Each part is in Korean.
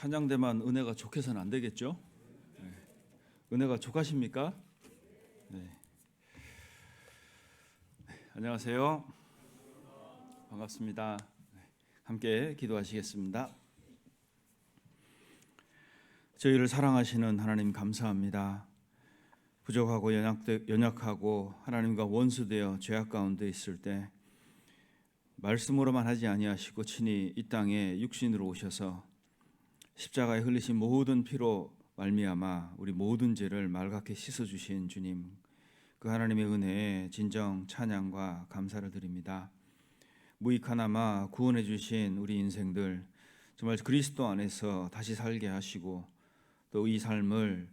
찬양대만 은혜가 족해서는 안 되겠죠? 네. 은혜가 족하십니까? 네. 안녕하세요. 반갑습니다. 함께 기도하시겠습니다. 저희를 사랑하시는 하나님 감사합니다. 부족하고 연약하고 하나님과 원수되어 죄악 가운데 있을 때 말씀으로만 하지 아니하시고 친히 이 땅에 육신으로 오셔서 십자가에 흘리신 모든 피로 말미암아 우리 모든 죄를 맑게 씻어 주신 주님, 그 하나님의 은혜에 진정 찬양과 감사를 드립니다. 무익하나마 구원해 주신 우리 인생들 정말 그리스도 안에서 다시 살게 하시고 또 이 삶을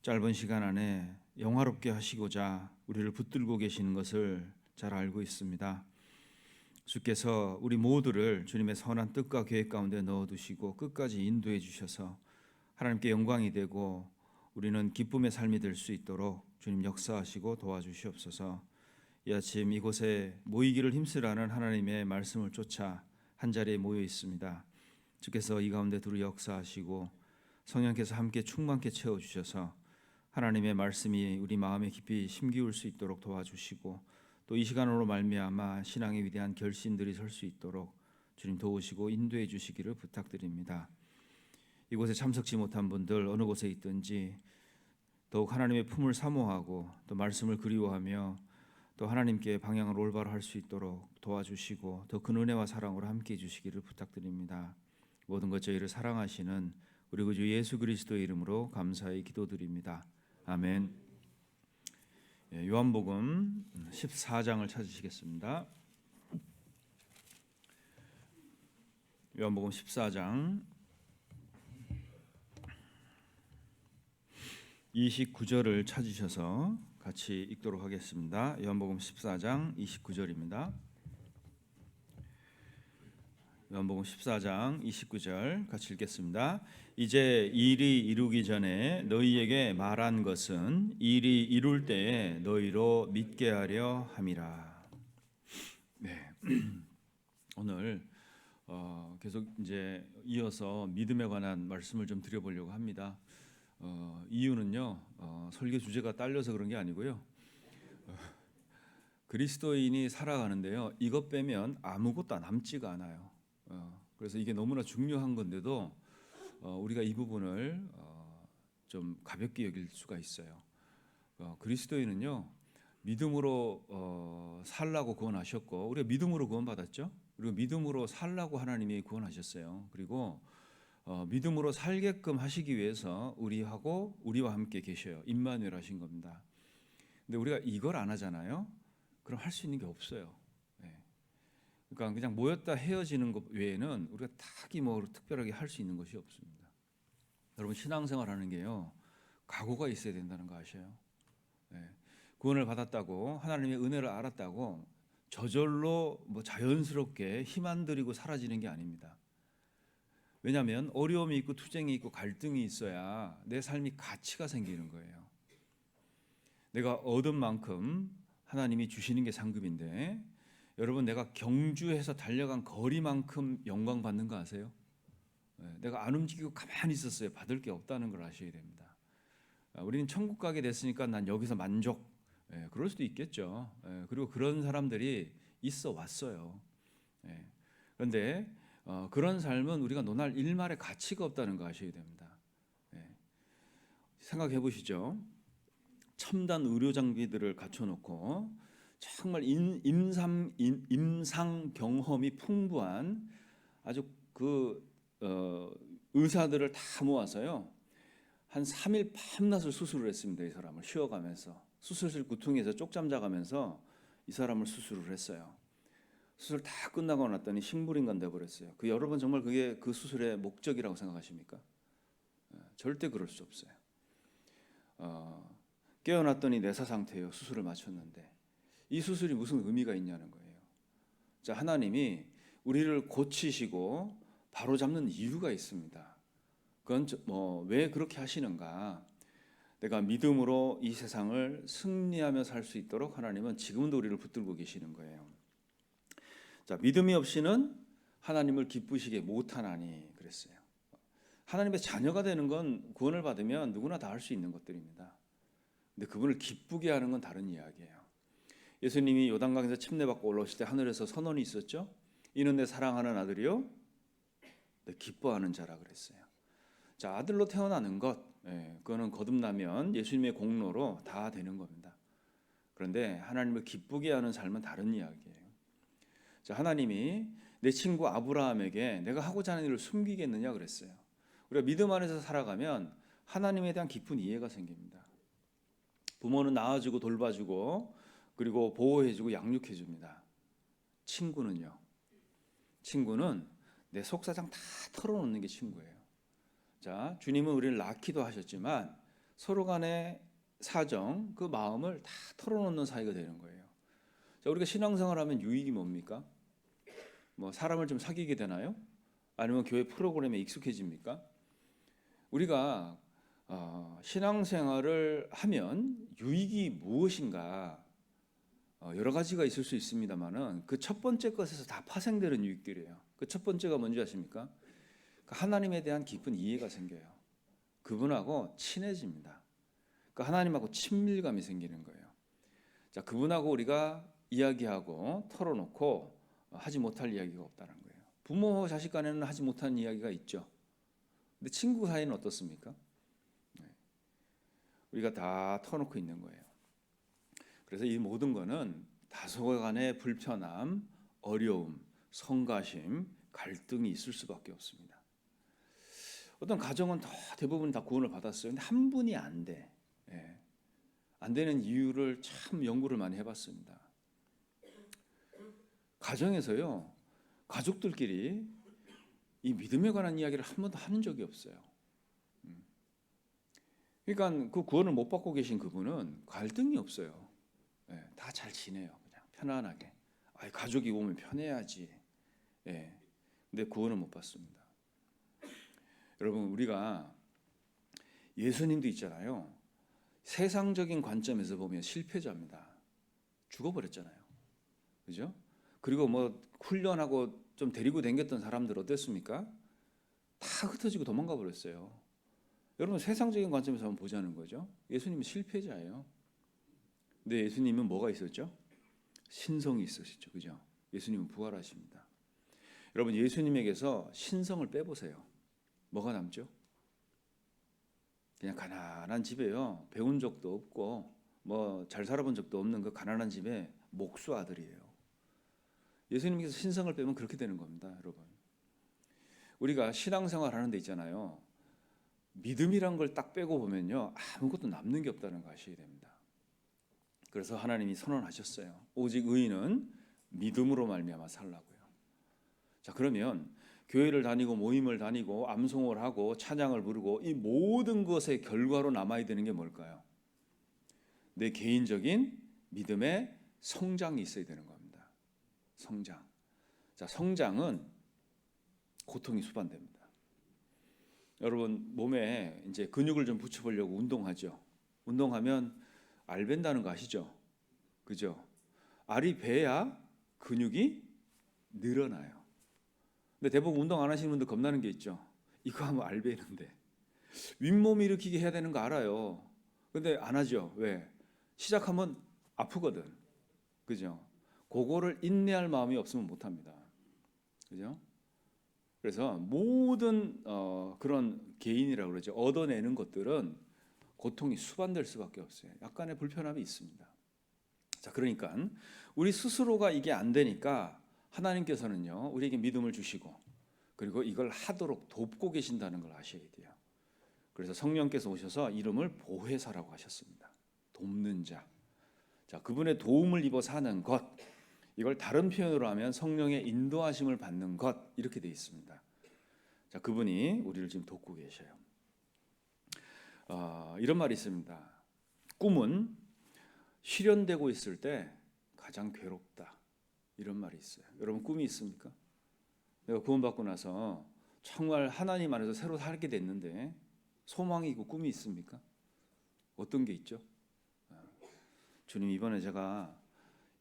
짧은 시간 안에 영화롭게 하시고자 우리를 붙들고 계시는 것을 잘 알고 있습니다. 주께서 우리 모두를 주님의 선한 뜻과 계획 가운데 넣어두시고 끝까지 인도해 주셔서 하나님께 영광이 되고 우리는 기쁨의 삶이 될 수 있도록 주님 역사하시고 도와주시옵소서. 이 아침 이곳에 모이기를 힘쓰라는 하나님의 말씀을 쫓아 한자리에 모여 있습니다. 주께서 이 가운데 두루 역사하시고 성령께서 함께 충만케 채워주셔서 하나님의 말씀이 우리 마음에 깊이 심기울 수 있도록 도와주시고 또 이 시간으로 말미암아 신앙의 위대한 결신들이 설 수 있도록 주님 도우시고 인도해 주시기를 부탁드립니다. 이곳에 참석지 못한 분들 어느 곳에 있든지 더욱 하나님의 품을 사모하고 또 말씀을 그리워하며 또 하나님께 방향을 올바로 할 수 있도록 도와주시고 더 큰 은혜와 사랑으로 함께해 주시기를 부탁드립니다. 모든 것 저희를 사랑하시는 우리 구주 예수 그리스도의 이름으로 감사히 기도드립니다. 아멘. 요한복음 14장을 찾으시겠습니다. 요한복음 14장 29절을 찾으셔서 같이 읽도록 하겠습니다. 요한복음 14장 29절입니다. 요한복음 14장 29절 같이 읽겠습니다. 이제 일이 이루기 전에 너희에게 말한 것은 일이 이룰 때에 너희로 믿게 하려 함이라. 네. 오늘 계속 이제 이어서 믿음에 관한 말씀을 좀 드려보려고 합니다. 이유는요, 설교 주제가 딸려서 그런 게 아니고요. 그리스도인이 살아가는데요, 이것 빼면 아무것도 남지가 않아요. 그래서 이게 너무나 중요한 건데도 우리가 이 부분을 좀 가볍게 여길 수가 있어요. 그리스도인은요, 믿음으로 살라고 구원하셨고 우리가 믿음으로 구원받았죠. 그리고 믿음으로 살라고 하나님이 구원하셨어요. 그리고 믿음으로 살게끔 하시기 위해서 우리와 함께 계셔요. 임마누엘 하신 겁니다. 근데 우리가 이걸 안 하잖아요. 그럼 할 수 있는 게 없어요. 그러니까 그냥 모였다 헤어지는 것 외에는 우리가 딱히 뭐 특별하게 할 수 있는 것이 없습니다. 여러분 신앙생활 하는 게요, 각오가 있어야 된다는 거 아셔요? 구원을 받았다고 하나님의 은혜를 알았다고 저절로 뭐 자연스럽게 힘 안 들이고 사라지는 게 아닙니다. 왜냐하면 어려움이 있고 투쟁이 있고 갈등이 있어야 내 삶이 가치가 생기는 거예요. 내가 얻은 만큼 하나님이 주시는 게 상급인데, 여러분 내가 경주해서 달려간 거리만큼 영광 받는 거 아세요? 내가 안 움직이고 가만히 있었어요. 받을 게 없다는 걸 아셔야 됩니다. 우리는 천국 가게 됐으니까 난 여기서 만족. 그럴 수도 있겠죠. 그리고 그런 사람들이 있어 왔어요. 그런데 그런 삶은 우리가 논할 일말의 가치가 없다는 거 아셔야 됩니다. 생각해 보시죠. 첨단 의료 장비들을 갖춰놓고 정말 임상 경험이 풍부한 아주 의사들을 다 모아서요, 한 3일 밤낮을 수술을 했습니다. 이 사람을 쉬어가면서 수술실 구퉁이에서 쪽잠 자가면서 이 사람을 수술을 했어요. 수술 다 끝나고 났더니 식물인간 돼버렸어요. 여러분 정말 그게 그 수술의 목적이라고 생각하십니까? 절대 그럴 수 없어요. 깨어났더니 내사 상태예요. 수술을 마쳤는데 이 수술이 무슨 의미가 있냐는 거예요. 자, 하나님이 우리를 고치시고 바로잡는 이유가 있습니다. 그건 왜 그렇게 하시는가? 내가 믿음으로 이 세상을 승리하며 살 수 있도록 하나님은 지금도 우리를 붙들고 계시는 거예요. 자, 믿음이 없이는 하나님을 기쁘시게 못하나니 그랬어요. 하나님의 자녀가 되는 건 구원을 받으면 누구나 다 할 수 있는 것들입니다. 근데 그분을 기쁘게 하는 건 다른 이야기예요. 예수님이 요단강에서 침례받고 올라오실 때 하늘에서 선언이 있었죠. 이는 내 사랑하는 아들이요 내 기뻐하는 자라 그랬어요. 자, 아들로 태어나는 것, 그거는 거듭나면 예수님의 공로로 다 되는 겁니다. 그런데 하나님을 기쁘게 하는 삶은 다른 이야기예요. 자, 하나님이 내 친구 아브라함에게 내가 하고자 하는 일을 숨기겠느냐 그랬어요. 우리가 믿음 안에서 살아가면 하나님에 대한 깊은 이해가 생깁니다. 부모는 낳아주고 돌봐주고 그리고 보호해주고 양육해줍니다. 친구는요. 친구는 내 속사정 다 털어놓는 게 친구예요. 자, 주님은 우리를 낳기도 하셨지만 서로 간의 사정, 그 마음을 다 털어놓는 사이가 되는 거예요. 자, 우리가 신앙생활하면 유익이 뭡니까? 뭐 사람을 좀 사귀게 되나요? 아니면 교회 프로그램에 익숙해집니까? 우리가 신앙생활을 하면 유익이 무엇인가 여러 가지가 있을 수 있습니다만은 그 첫 번째 것에서 다 파생되는 유익들이에요. 그 첫 번째가 뭔지 아십니까? 하나님에 대한 깊은 이해가 생겨요. 그분하고 친해집니다. 하나님하고 친밀감이 생기는 거예요. 자, 그분하고 우리가 이야기하고 털어놓고 하지 못할 이야기가 없다는 거예요. 부모 자식 간에는 하지 못한 이야기가 있죠. 근데 친구 사이는 어떻습니까? 우리가 다 털어놓고 있는 거예요. 그래서 이 모든 거는 다소간의 불편함, 어려움, 성가심, 갈등이 있을 수밖에 없습니다. 어떤 가정은 대부분 다 구원을 받았어요. 근데 한 분이 안 돼. 안 되는 이유를 참 연구를 많이 해봤습니다. 가정에서요, 가족들끼리 이 믿음에 관한 이야기를 한 번도 하는 적이 없어요. 그러니까 그 구원을 못 받고 계신 그분은 갈등이 없어요. 다 잘 지내요. 그냥 편안하게. 가족이 오면 편해야지. 근데 구원을 못 받습니다. 여러분, 우리가 예수님도 있잖아요. 세상적인 관점에서 보면 실패자입니다. 죽어버렸잖아요. 그죠? 그리고 뭐 훈련하고 좀 데리고 다녔던 사람들 어땠습니까? 다 흩어지고 도망가 버렸어요. 여러분, 세상적인 관점에서 한번 보자는 거죠. 예수님은 실패자예요. 근데 예수님은 뭐가 있었죠? 신성이 있으시죠. 그죠? 예수님은 부활하십니다. 여러분, 예수님에게서 신성을 빼보세요. 뭐가 남죠? 그냥 가난한 집에요. 배운 적도 없고 뭐 잘 살아본 적도 없는 그 가난한 집에 목수 아들이에요. 예수님께서 신성을 빼면 그렇게 되는 겁니다, 여러분. 우리가 신앙생활 하는 데 있잖아요. 믿음이란 걸 딱 빼고 보면요, 아무것도 남는 게 없다는 거 아셔야 됩니다. 그래서 하나님이 선언하셨어요. 오직 의인은 믿음으로 말미암아 살라고요. 자, 그러면 교회를 다니고 모임을 다니고 암송을 하고 찬양을 부르고 이 모든 것의 결과로 남아야 되는 게 뭘까요? 내 개인적인 믿음의 성장이 있어야 되는 겁니다. 성장. 자, 성장은 고통이 수반됩니다. 여러분, 몸에 이제 근육을 좀 붙여보려고 운동하죠. 운동하면 알 벤다는 거 아시죠? 그죠? 알이 배야 근육이 늘어나요. 근데 대부분 운동 안 하시는 분들 겁나는 게 있죠. 이거 하면 알 베는데 윗몸 일으키기 해야 되는 거 알아요. 근데 안 하죠. 왜? 시작하면 아프거든. 그죠? 그거를 인내할 마음이 없으면 못 합니다. 그죠? 그래서 모든 그런 개인이라고 그러죠. 얻어내는 것들은 고통이 수반될 수밖에 없어요. 약간의 불편함이 있습니다. 자, 그러니까 우리 스스로가 이게 안 되니까 하나님께서는요, 우리에게 믿음을 주시고 그리고 이걸 하도록 돕고 계신다는 걸 아셔야 돼요. 그래서 성령께서 오셔서 이름을 보혜사라고 하셨습니다. 돕는 자. 자, 그분의 도움을 입어 사는 것. 이걸 다른 표현으로 하면 성령의 인도하심을 받는 것, 이렇게 되어 있습니다. 자, 그분이 우리를 지금 돕고 계셔요. 이런 말이 있습니다. 꿈은 실현되고 있을 때 가장 괴롭다. 이런 말이 있어요. 여러분, 꿈이 있습니까? 내가 구원받고 나서 정말 하나님 안에서 새로 살게 됐는데 소망이 있고 꿈이 있습니까? 어떤 게 있죠? 주님, 이번에 제가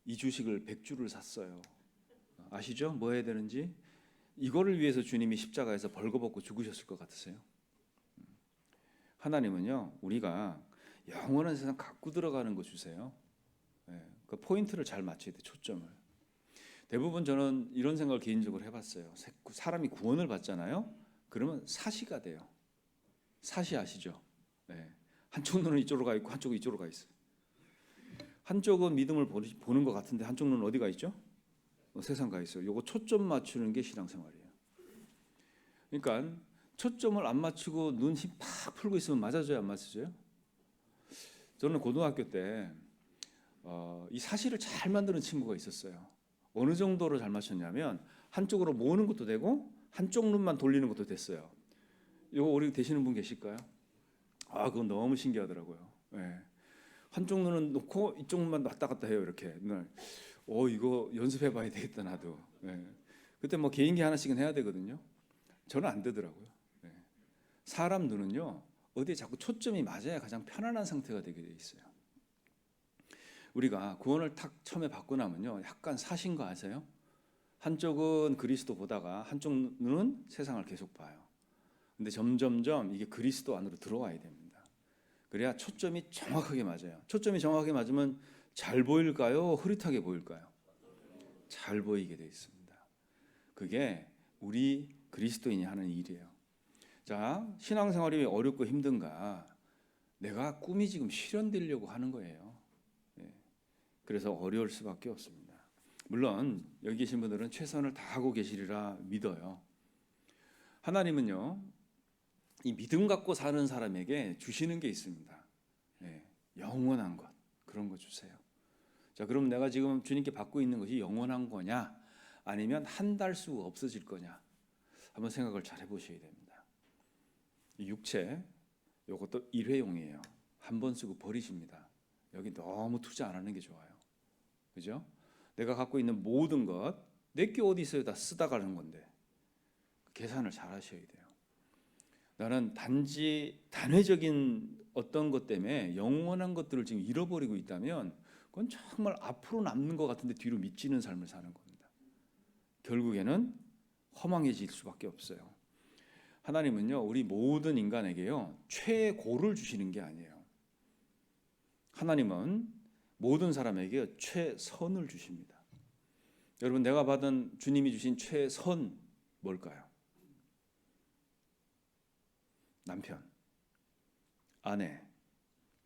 이 주식을 100주를 샀어요. 아시죠? 뭐 해야 되는지? 이거를 위해서 주님이 십자가에서 벌거벗고 죽으셨을 것 같으세요? 하나님은요, 우리가 영원한 세상 갖고 들어가는 거 주세요. 예, 그 포인트를 잘 맞춰야 돼, 초점을. 대부분 저는 이런 생각을 개인적으로 해봤어요. 사람이 구원을 받잖아요. 그러면 사시가 돼요. 사시 아시죠? 예, 한쪽 눈은 이쪽으로 가 있고 한쪽은 이쪽으로 가 있어요. 한쪽은 믿음을 보는 것 같은데 한쪽 눈은 어디 가 있죠? 세상 가 있어요. 요거 초점 맞추는 게 신앙생활이에요. 그러니까 초점을 안 맞추고 눈 힘 팍 풀고 있으면 맞아져요, 안 맞아져요? 저는 고등학교 때 이 사시를 잘 만드는 친구가 있었어요. 어느 정도로 잘 맞췄냐면 한쪽으로 모으는 것도 되고 한쪽 눈만 돌리는 것도 됐어요. 이거 우리 되시는 분 계실까요? 아, 그건 너무 신기하더라고요. 예. 한쪽 눈은 놓고 이쪽 눈만 왔다 갔다 해요, 이렇게. 이거 연습해봐야 되겠다 나도. 예. 그때 뭐 개인기 하나씩은 해야 되거든요. 저는 안 되더라고요. 예. 사람 눈은요, 어디에 자꾸 초점이 맞아야 가장 편안한 상태가 되게 돼 있어요. 우리가 구원을 탁 처음에 받고 나면요, 약간 사신 거 아세요? 한쪽은 그리스도 보다가 한쪽 눈은 세상을 계속 봐요. 근데 점점점 이게 그리스도 안으로 들어와야 됩니다. 그래야 초점이 정확하게 맞아요. 초점이 정확하게 맞으면 잘 보일까요? 흐릿하게 보일까요? 잘 보이게 돼 있습니다. 그게 우리 그리스도인이 하는 일이에요. 자, 신앙생활이 왜 어렵고 힘든가? 내가 꿈이 지금 실현되려고 하는 거예요. 네. 그래서 어려울 수밖에 없습니다. 물론 여기 계신 분들은 최선을 다하고 계시리라 믿어요. 하나님은요, 이 믿음 갖고 사는 사람에게 주시는 게 있습니다. 네, 영원한 것, 그런 거 주세요. 자, 그럼 내가 지금 주님께 받고 있는 것이 영원한 거냐, 아니면 한 달 수 없어질 거냐, 한번 생각을 잘 해보셔야 됩니다. 이 육체, 이것도 일회용이에요. 한 번 쓰고 버리십니다. 여기 너무 투자 안 하는 게 좋아요. 그죠? 내가 갖고 있는 모든 것, 내게 어디 있어요? 다 쓰다 가는 건데 계산을 잘 하셔야 돼요. 나는 단지 단회적인 어떤 것 때문에 영원한 것들을 지금 잃어버리고 있다면 그건 정말 앞으로 남는 것 같은데 뒤로 미치는 삶을 사는 겁니다. 결국에는 허망해질 수밖에 없어요. 하나님은요, 우리 모든 인간에게요, 최고를 주시는 게 아니에요. 하나님은 모든 사람에게 최선을 주십니다. 여러분, 내가 받은 주님이 주신 최선 뭘까요? 남편, 아내,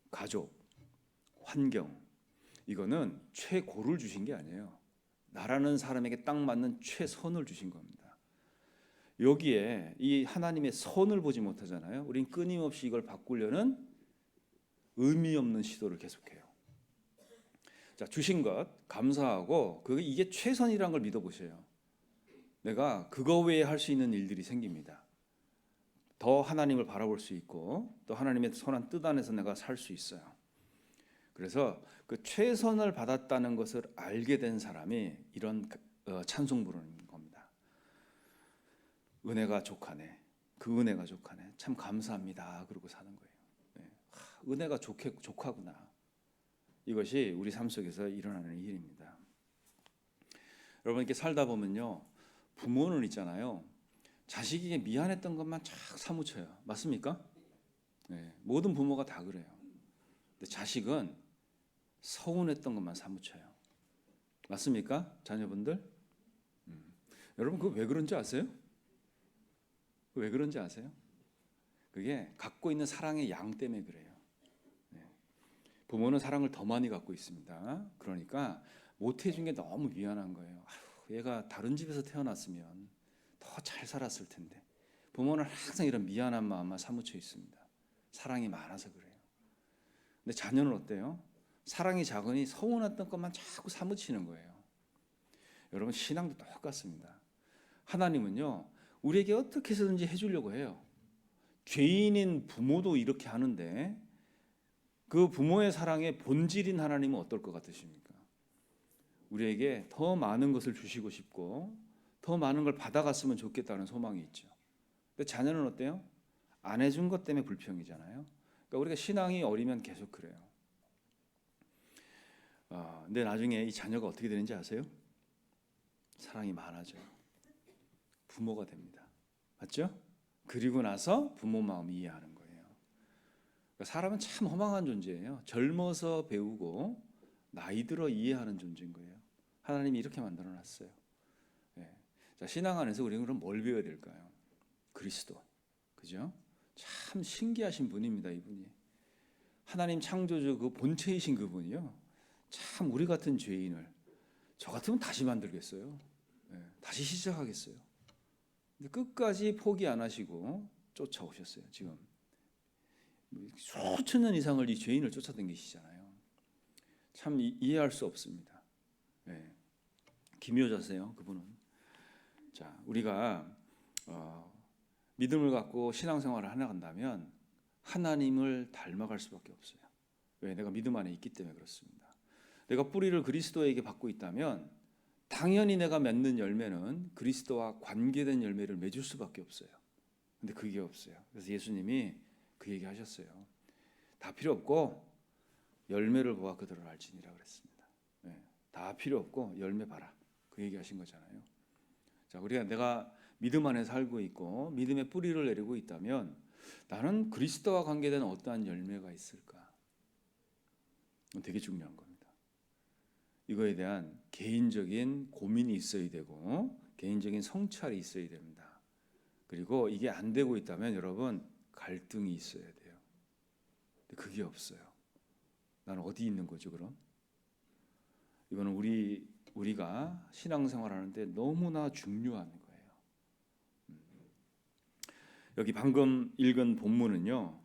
가족, 환경, 이거는 최고를 주신 게 아니에요. 나라는 사람에게 딱 맞는 최선을 주신 겁니다. 여기에 이 하나님의 선을 보지 못하잖아요. 우린 끊임없이 이걸 바꾸려는 의미 없는 시도를 계속해요. 자, 주신 것 감사하고 이게 최선이란 걸 믿어보세요. 내가 그거 외에 할 수 있는 일들이 생깁니다. 더 하나님을 바라볼 수 있고 또 하나님의 선한 뜻 안에서 내가 살 수 있어요. 그래서 그 최선을 받았다는 것을 알게 된 사람이 이런 찬송 부르는 겁니다. 은혜가 족하네. 그 은혜가 족하네. 참 감사합니다. 그러고 사는 거예요. 네. 은혜가 족하구나. 이것이 우리 삶 속에서 일어나는 일입니다. 여러분, 이렇게 살다 보면요, 부모는 있잖아요, 자식에게 미안했던 것만 쫙 사무쳐요. 맞습니까? 네, 모든 부모가 다 그래요. 근데 자식은 서운했던 것만 사무쳐요. 맞습니까? 자녀분들? 여러분, 그거 왜 그런지 아세요? 왜 그런지 아세요? 그게 갖고 있는 사랑의 양 때문에 그래요. 네. 부모는 사랑을 더 많이 갖고 있습니다. 그러니까 못 해준 게 너무 미안한 거예요. 아휴, 얘가 다른 집에서 태어났으면 더 잘 살았을 텐데. 부모는 항상 이런 미안한 마음만 사무쳐 있습니다. 사랑이 많아서 그래요. 근데 자녀는 어때요? 사랑이 작으니 서운했던 것만 자꾸 사무치는 거예요. 여러분, 신앙도 똑같습니다. 하나님은요, 우리에게 어떻게 해서든지 해주려고 해요. 죄인인 부모도 이렇게 하는데 그 부모의 사랑의 본질인 하나님은 어떨 것 같으십니까? 우리에게 더 많은 것을 주시고 싶고 더 많은 걸 받아갔으면 좋겠다는 소망이 있죠. 근데 자녀는 어때요? 안 해준 것 때문에 불평이잖아요. 그러니까 우리가 신앙이 어리면 계속 그래요. 근데 나중에 이 자녀가 어떻게 되는지 아세요? 사랑이 많아져요. 부모가 됩니다. 맞죠? 그리고 나서 부모 마음 이해하는 거예요. 사람은 참 허망한 존재예요. 젊어서 배우고 나이 들어 이해하는 존재인 거예요. 하나님이 이렇게 만들어 놨어요. 예. 자, 신앙 안에서 우리는 그럼 뭘 배워야 될까요? 그리스도. 그죠? 참 신기하신 분입니다, 이분이. 하나님 창조주 그 본체이신 그분이요. 참 우리 같은 죄인을 저 같으면 다시 만들겠어요. 예. 다시 시작하겠어요. 근데 끝까지 포기 안 하시고 쫓아오셨어요. 지금 수천 년 이상을 이 죄인을 쫓아다니시잖아요. 참 이해할 수 없습니다. 예. 기묘자세요, 그분은. 자, 우리가 믿음을 갖고 신앙생활을 해나간다면 하나님을 닮아갈 수밖에 없어요. 왜? 내가 믿음 안에 있기 때문에 그렇습니다. 내가 뿌리를 그리스도에게 받고 있다면 당연히 내가 맺는 열매는 그리스도와 관계된 열매를 맺을 수밖에 없어요. 근데 그게 없어요. 그래서 예수님이 그 얘기 하셨어요. 다 필요 없고 열매를 보아 그들을 알지니라 그랬습니다. 네, 다 필요 없고 열매 봐라. 그 얘기 하신 거잖아요. 자, 우리가 내가 믿음 안에 살고 있고 믿음의 뿌리를 내리고 있다면 나는 그리스도와 관계된 어떠한 열매가 있을까? 되게 중요한 겁니다. 이거에 대한 개인적인 고민이 있어야 되고 개인적인 성찰이 있어야 됩니다. 그리고 이게 안 되고 있다면 여러분 갈등이 있어야 돼요. 근데 그게 없어요. 나는 어디 있는 거죠, 그럼? 이거는 우리가 신앙생활하는데 너무나 중요한 거예요. 여기 방금 읽은 본문은요,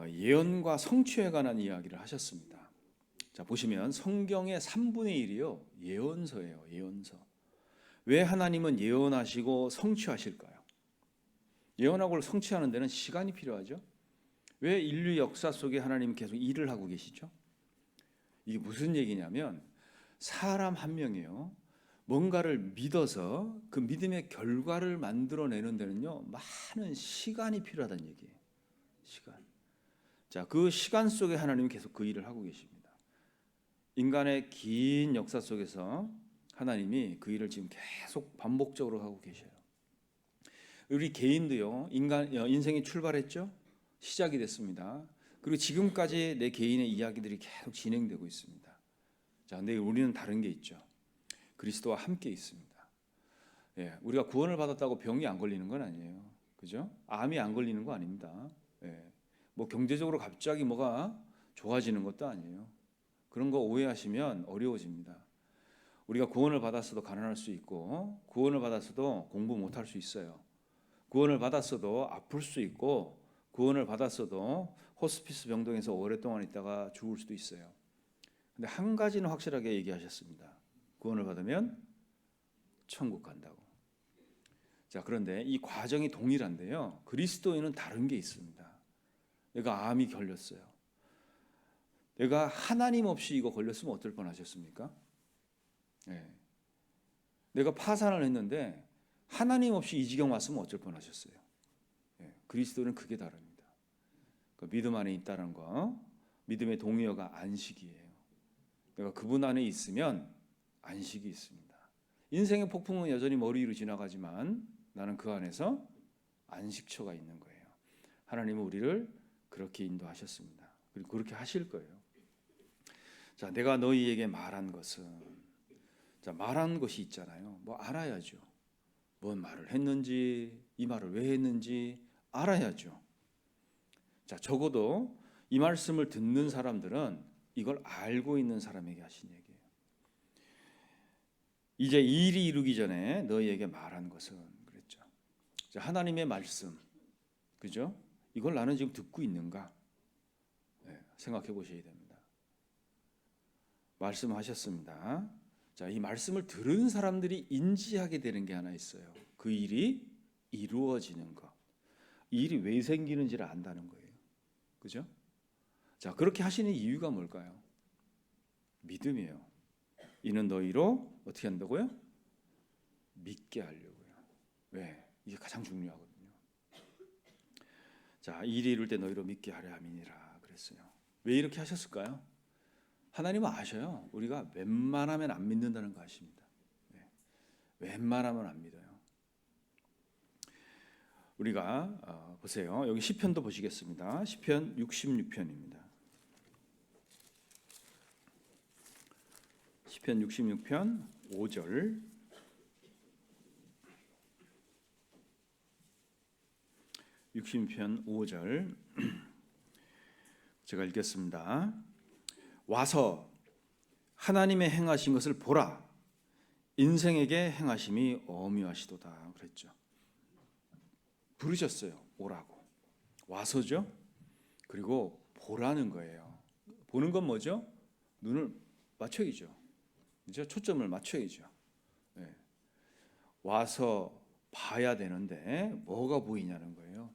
예언과 성취에 관한 이야기를 하셨습니다. 자, 보시면 성경의 3분의 1이요 예언서예요. 예언서. 왜 하나님은 예언하시고 성취하실까요? 예언하고 성취하는 데는 시간이 필요하죠. 왜 인류 역사 속에 하나님 계속 일을 하고 계시죠? 이게 무슨 얘기냐면 사람 한 명이요 뭔가를 믿어서 그 믿음의 결과를 만들어내는 데는요 많은 시간이 필요하다는 얘기예요. 시간. 자, 그 시간 속에 하나님이 계속 그 일을 하고 계십니다. 인간의 긴 역사 속에서 하나님이 그 일을 지금 계속 반복적으로 하고 계셔요. 우리 개인도요 인생이 출발했죠. 시작이 됐습니다. 그리고 지금까지 내 개인의 이야기들이 계속 진행되고 있습니다. 자, 근데 우리는 다른 게 있죠. 그리스도와 함께 있습니다. 예, 우리가 구원을 받았다고 병이 안 걸리는 건 아니에요. 그죠? 암이 안 걸리는 거 아닙니다. 예, 뭐 경제적으로 갑자기 뭐가 좋아지는 것도 아니에요. 그런 거 오해하시면 어려워집니다. 우리가 구원을 받았어도 가난할 수 있고 구원을 받았어도 공부 못할 수 있어요. 구원을 받았어도 아플 수 있고 구원을 받았어도 호스피스 병동에서 오랫동안 있다가 죽을 수도 있어요. 근데 한 가지는 확실하게 얘기하셨습니다. 구원을 받으면 천국 간다고. 자, 그런데 이 과정이 동일한데요. 그리스도인은 다른 게 있습니다. 내가 암이 걸렸어요. 내가 하나님 없이 이거 걸렸으면 어떨 뻔하셨습니까? 네. 내가 파산을 했는데 하나님 없이 이 지경 왔으면 어쩔 뻔하셨어요. 네. 그리스도는 그게 다릅니다. 그러니까 믿음 안에 있다는 거, 믿음의 동의어가 안식이에요. 내가 그분 안에 있으면 안식이 있습니다. 인생의 폭풍은 여전히 머리 위로 지나가지만 나는 그 안에서 안식처가 있는 거예요. 하나님은 우리를 그렇게 인도하셨습니다. 그리고 그렇게 하실 거예요. 자, 내가 너희에게 말한 것은, 자, 말한 것이 있잖아요. 뭐 알아야죠. 뭔 말을 했는지, 이 말을 왜 했는지 알아야죠. 자, 적어도 이 말씀을 듣는 사람들은 이걸 알고 있는 사람에게 하신 얘기예요. 이제 이 일이 이루기 전에 너희에게 말한 것은 그랬죠. 자, 하나님의 말씀, 그죠? 이걸 나는 지금 듣고 있는가? 네, 생각해 보셔야 됩니다. 말씀하셨습니다. 자, 이 말씀을 들은 사람들이 인지하게 되는 게 하나 있어요. 그 일이 이루어지는 것. 이 일이 왜 생기는지를 안다는 거예요. 그죠? 자, 그렇게 하시는 이유가 뭘까요? 믿음이에요. 이는 너희로 어떻게 한다고요? 믿게 하려고요. 왜? 이게 가장 중요하거든요. 자, 일이 이룰 때 너희로 믿게 하려 함이니라 그랬어요. 왜 이렇게 하셨을까요? 하나님은 아셔요. 우리가 웬만하면 안 믿는다는 거 아십니다. 네. 웬만하면 안 믿어요. 우리가 보세요. 여기 시편도 보시겠습니다. 시편 66편입니다. 시편 66편 5절. (66편) 5절 제가 읽겠습니다. 와서 하나님의 행하신 것을 보라. 인생에게 행하심이 어미하시도다 그랬죠. 부르셨어요. 오라고. 와서죠. 그리고 보라는 거예요. 보는 건 뭐죠? 눈을 맞춰야죠. 이제 초점을 맞춰야죠. 네. 와서 봐야 되는데 뭐가 보이냐는 거예요.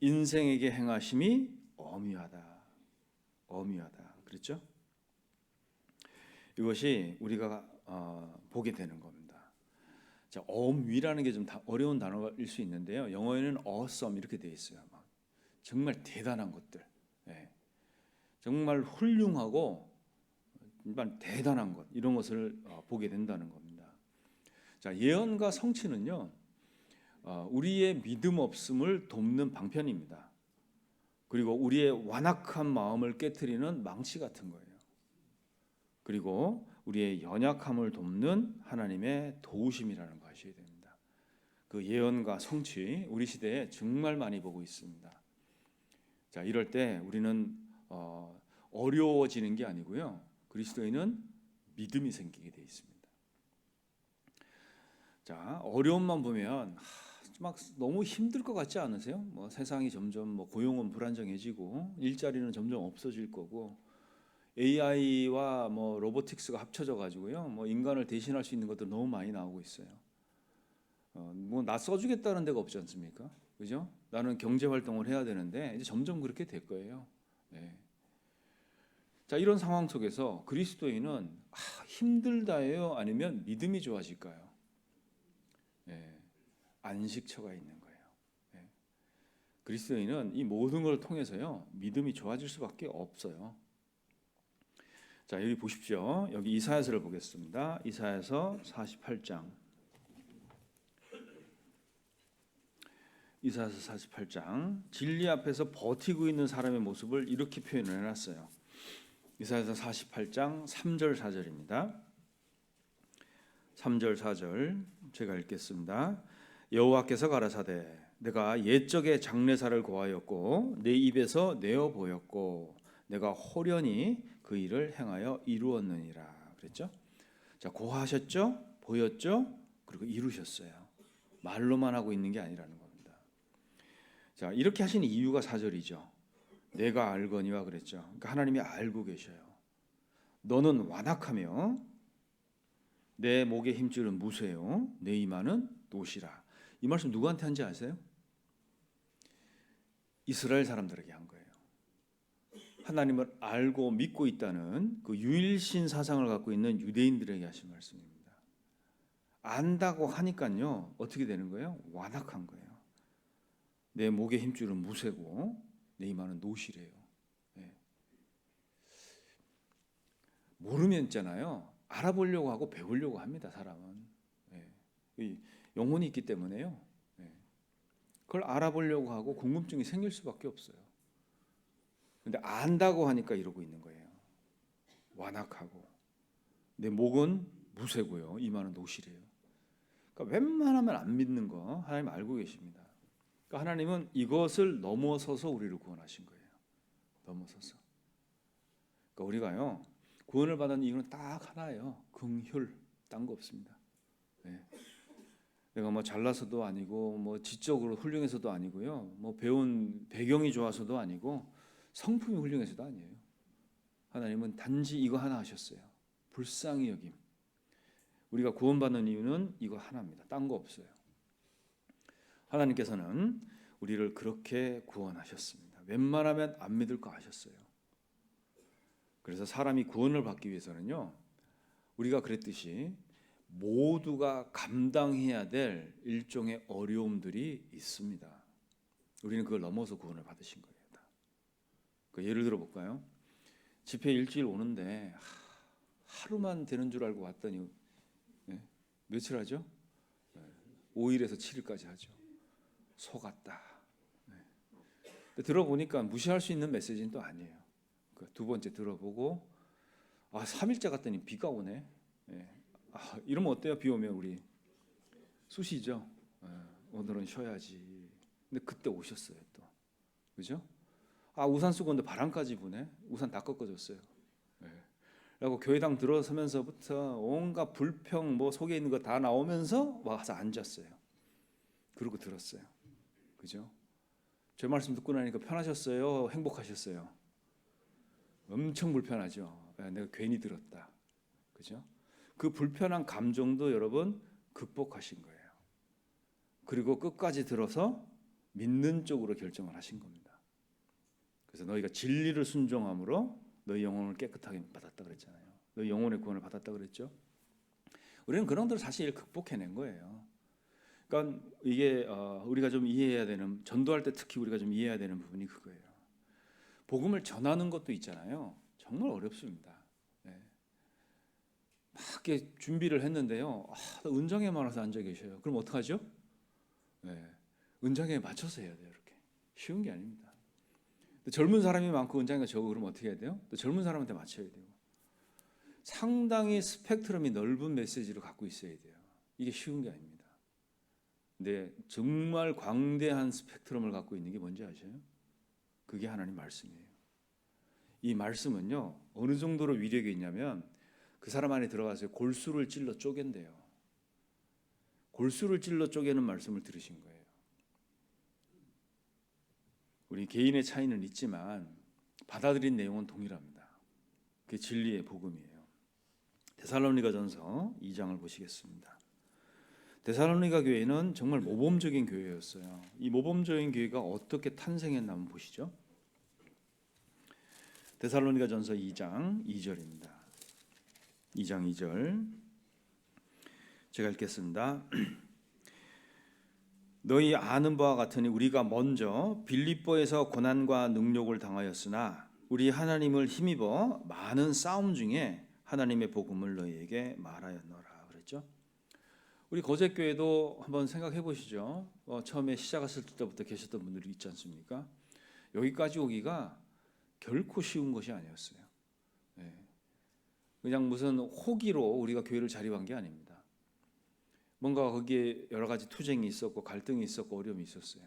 인생에게 행하심이 어미하다. 어미하다. 그렇죠? 이것이 우리가 보게 되는 겁니다. 자, 어미라는 게 좀 어려운 단어일 수 있는데요. 영어에는 awesome 이렇게 되어 있어요. 정말 대단한 것들, 네. 정말 훌륭하고 정말 대단한 것, 이런 것을 보게 된다는 겁니다. 자, 예언과 성취는요, 우리의 믿음 없음을 돕는 방편입니다. 그리고 우리의 완악한 마음을 깨트리는 망치 같은 거예요. 그리고 우리의 연약함을 돕는 하나님의 도우심이라는 거 아셔야 됩니다. 그 예언과 성취, 우리 시대에 정말 많이 보고 있습니다. 자, 이럴 때 우리는 어려워지는 게 아니고요, 그리스도인은 믿음이 생기게 돼 있습니다. 자, 어려움만 보면 막 너무 힘들 것 같지 않으세요? 뭐 세상이 점점 고용은 불안정해지고 일자리는 점점 없어질 거고 AI와 로보틱스가 합쳐져 가지고요, 인간을 대신할 수 있는 것들 너무 많이 나오고 있어요. 나 써주겠다는 데가 없지 않습니까? 그죠? 나는 경제 활동을 해야 되는데 이제 점점 그렇게 될 거예요. 네. 자, 이런 상황 속에서 그리스도인은 힘들다예요? 아니면 믿음이 좋아질까요? 네. 안식처가 있는 거예요. 네. 그리스도인은 이 모든 걸 통해서요, 믿음이 좋아질 수밖에 없어요. 자, 여기 보십시오. 여기 이사야서를 보겠습니다. 이사야서 48장. 이사야서 48장. 진리 앞에서 버티고 있는 사람의 모습을 이렇게 표현을 해놨어요. 이사야서 48장 3절 4절입니다. 3절 4절 제가 읽겠습니다. 여호와께서 가라사대 내가 옛적에 장래사를 고하였고 내 입에서 내어 보였고 내가 호련히 그 일을 행하여 이루었느니라 그랬죠. 자, 고하셨죠, 보였죠, 그리고 이루셨어요. 말로만 하고 있는 게 아니라는 겁니다. 자, 이렇게 하신 이유가 4절이죠. 내가 알거니와 그랬죠. 그러니까 하나님이 알고 계셔요. 너는 완악하며 내 목의 힘줄은 무쇠요 내 이마는 노시라. 이 말씀 누구한테 한지 아세요? 이스라엘 사람들에게 한 거예요. 하나님을 알고 믿고 있다는 그 유일신 사상을 갖고 있는 유대인들에게 하신 말씀입니다. 안다고 하니까요, 어떻게 되는 거예요? 완악한 거예요. 내 목의 힘줄은 무쇠고 내 이마는 노시래요. 네. 모르면 있잖아요, 알아보려고 하고 배우려고 합니다. 사람은 영혼이 있기 때문에요. 그걸 알아보려고 하고 궁금증이 생길 수밖에 없어요. 근데 안다고 하니까 이러고 있는 거예요. 완악하고 내 목은 무쇠고요 이마는 노시래요. 그러니까 웬만하면 안 믿는 거 하나님 알고 계십니다. 그러니까 하나님은 이것을 넘어서서 우리를 구원하신 거예요. 넘어서서. 그러니까 우리가요, 구원을 받은 이유는 딱 하나예요. 긍휼. 딴 거 없습니다. 네. 내가 잘나서도 아니고 지적으로 훌륭해서도 아니고요, 배운 배경이 좋아서도 아니고 성품이 훌륭해서도 아니에요. 하나님은 단지 이거 하나 하셨어요. 불쌍히 여김. 우리가 구원받는 이유는 이거 하나입니다. 딴 거 없어요. 하나님께서는 우리를 그렇게 구원하셨습니다. 웬만하면 안 믿을 거 아셨어요. 그래서 사람이 구원을 받기 위해서는요, 우리가 그랬듯이 모두가 감당해야 될 일종의 어려움들이 있습니다. 우리는 그걸 넘어서 구원을 받으신 거예요. 예를 들어 볼까요? 집회 일주일 오는데 하루만 되는 줄 알고 왔더니 며칠 하죠? 5일에서 7일까지 하죠. 속았다. 네. 들어보니까 무시할 수 있는 메시지는 또 아니에요. 두 번째 들어보고 3일째 갔더니 비가 오네. 네. 이러면 어때요? 비 오면 우리 쑤시죠. 오늘은 쉬어야지. 근데 그때 오셨어요 또. 그죠? 우산 쓰고 있는데 바람까지 부네. 우산 다 꺾어졌어요. 네. 그리고 교회당 들어서면서부터 온갖 불평 속에 있는 거 다 나오면서 와서 앉았어요. 그러고 들었어요. 그죠? 제 말씀 듣고 나니까 편하셨어요? 행복하셨어요? 엄청 불편하죠. 내가 괜히 들었다. 그죠? 그 불편한 감정도 여러분 극복하신 거예요. 그리고 끝까지 들어서 믿는 쪽으로 결정을 하신 겁니다. 그래서 너희가 진리를 순종함으로 너희 영혼을 깨끗하게 받았다 그랬잖아요. 너희 영혼의 구원을 받았다 그랬죠. 우리는 그런 것들을 사실 극복해낸 거예요. 그러니까 이게 우리가 좀 이해해야 되는, 전도할 때 특히 우리가 좀 이해해야 되는 부분이 그거예요. 복음을 전하는 것도 있잖아요. 정말 어렵습니다. 네. 막 이렇게 준비를 했는데요. 은장에만 와서 앉아 계셔요. 그럼 어떡하죠? 네. 은장에 맞춰서 해야 돼요. 이렇게 쉬운 게 아닙니다. 젊은 사람이 많고 은장이가 적고 그러면 어떻게 해야 돼요? 또 젊은 사람한테 맞춰야 돼요. 상당히 스펙트럼이 넓은 메시지를 갖고 있어야 돼요. 이게 쉬운 게 아닙니다. 근데 정말 광대한 스펙트럼을 갖고 있는 게 뭔지 아세요? 그게 하나님 말씀이에요. 이 말씀은요, 어느 정도로 위력이 있냐면 그 사람 안에 들어가서 골수를 찔러 쪼갠대요. 골수를 찔러 쪼개는 말씀을 들으신 거예요. 우리 개인의 차이는 있지만 받아들인 내용은 동일합니다. 그게 진리의 복음이에요. 데살로니가전서 2장을 보시겠습니다. 데살로니가 교회는 정말 모범적인 교회였어요. 이 모범적인 교회가 어떻게 탄생했나 한번 보시죠. 데살로니가전서 2장 2절입니다. 2장 2절 제가 읽겠습니다. 너희 아는 바와 같으니 우리가 먼저 빌립보에서 고난과 능욕을 당하였으나 우리 하나님을 힘입어 많은 싸움 중에 하나님의 복음을 너희에게 말하였노라 그랬죠. 우리 거제교회도 한번 생각해 보시죠. 처음에 시작했을 때부터 계셨던 분들이 있지 않습니까? 여기까지 오기가 결코 쉬운 것이 아니었어요. 네. 그냥 무슨 호기로 우리가 교회를 자립한 게 아닙니다. 뭔가 거기에 여러 가지 투쟁이 있었고 갈등이 있었고 어려움이 있었어요.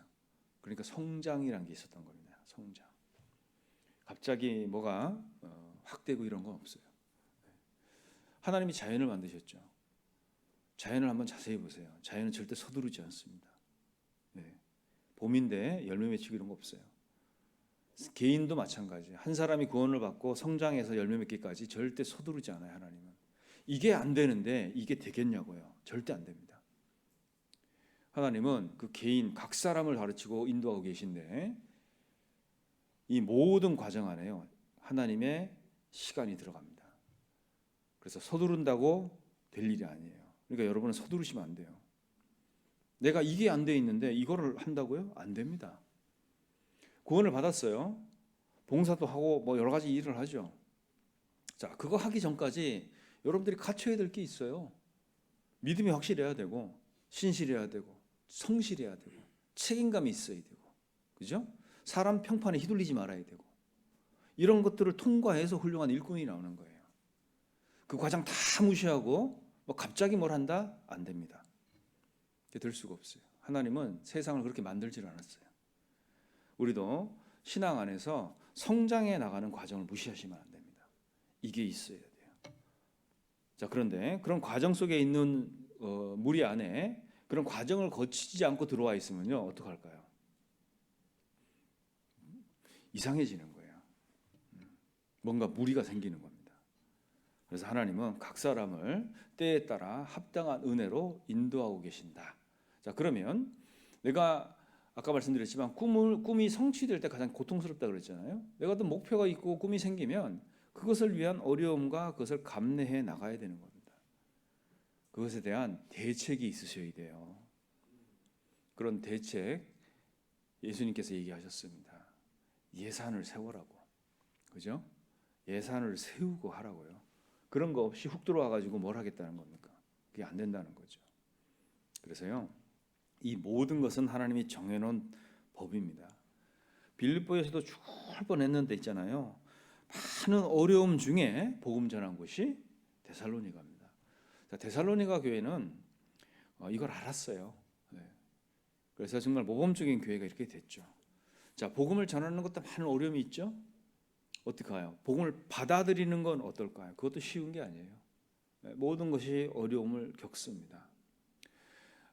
그러니까 성장이라는 게 있었던 겁니다. 성장. 갑자기 뭐가 확되고 이런 건 없어요. 하나님이 자연을 만드셨죠. 자연을 한번 자세히 보세요. 자연은 절대 서두르지 않습니다. 네. 봄인데 열매 맺히고 이런 거 없어요. 개인도 마찬가지예요. 한 사람이 구원을 받고 성장해서 열매 맺기까지 절대 서두르지 않아요. 하나님은. 이게 안 되는데 이게 되겠냐고요. 절대 안 됩니다. 하나님은 그 개인 각 사람을 가르치고 인도하고 계신데 이 모든 과정 안에요. 하나님의 시간이 들어갑니다. 그래서 서두른다고 될 일이 아니에요. 그러니까 여러분은 서두르시면 안 돼요. 내가 이게 안 돼 있는데 이거를 한다고요? 안 됩니다. 구원을 받았어요. 봉사도 하고 여러 가지 일을 하죠. 자, 그거 하기 전까지 여러분들이 갖춰야 될 게 있어요. 믿음이 확실해야 되고 신실해야 되고 성실해야 되고 책임감이 있어야 되고 그죠? 사람 평판에 휘둘리지 말아야 되고 이런 것들을 통과해서 훌륭한 일꾼이 나오는 거예요. 그 과정 다 무시하고 갑자기 뭘 한다? 안 됩니다. 될 수가 없어요. 하나님은 세상을 그렇게 만들질 않았어요. 우리도 신앙 안에서 성장해 나가는 과정을 무시하시면 안 됩니다. 이게 있어야 돼요. 자, 그런데 그런 과정 속에 있는 무리 안에 그런 과정을 거치지 않고 들어와 있으면요, 어떡할까요? 이상해지는 거예요. 뭔가 무리가 생기는 겁니다. 그래서 하나님은 각 사람을 때에 따라 합당한 은혜로 인도하고 계신다. 자, 그러면 내가 아까 말씀드렸지만 꿈이 성취될 때 가장 고통스럽다 그랬잖아요. 내가 어떤 목표가 있고 꿈이 생기면 그것을 위한 어려움과 그것을 감내해 나가야 되는 겁니다. 그것에 대한 대책이 있으셔야 돼요. 그런 대책 예수님께서 얘기하셨습니다. 예산을 세우라고. 그죠? 예산을 세우고 하라고요. 그런 거 없이 훅 들어와 가지고 뭘 하겠다는 겁니까? 그게 안 된다는 거죠. 그래서요. 이 모든 것은 하나님이 정해놓은 법입니다. 빌립보에서도 죽을 뻔했는데 있잖아요. 많은 어려움 중에 복음 전한 곳이 데살로니가입니다. 자, 데살로니가 교회는 이걸 알았어요. 네. 그래서 정말 모범적인 교회가 이렇게 됐죠. 자, 복음을 전하는 것도 많은 어려움이 있죠. 어떡해요? 복음을 받아들이는 건 어떨까요? 그것도 쉬운 게 아니에요. 네, 모든 것이 어려움을 겪습니다.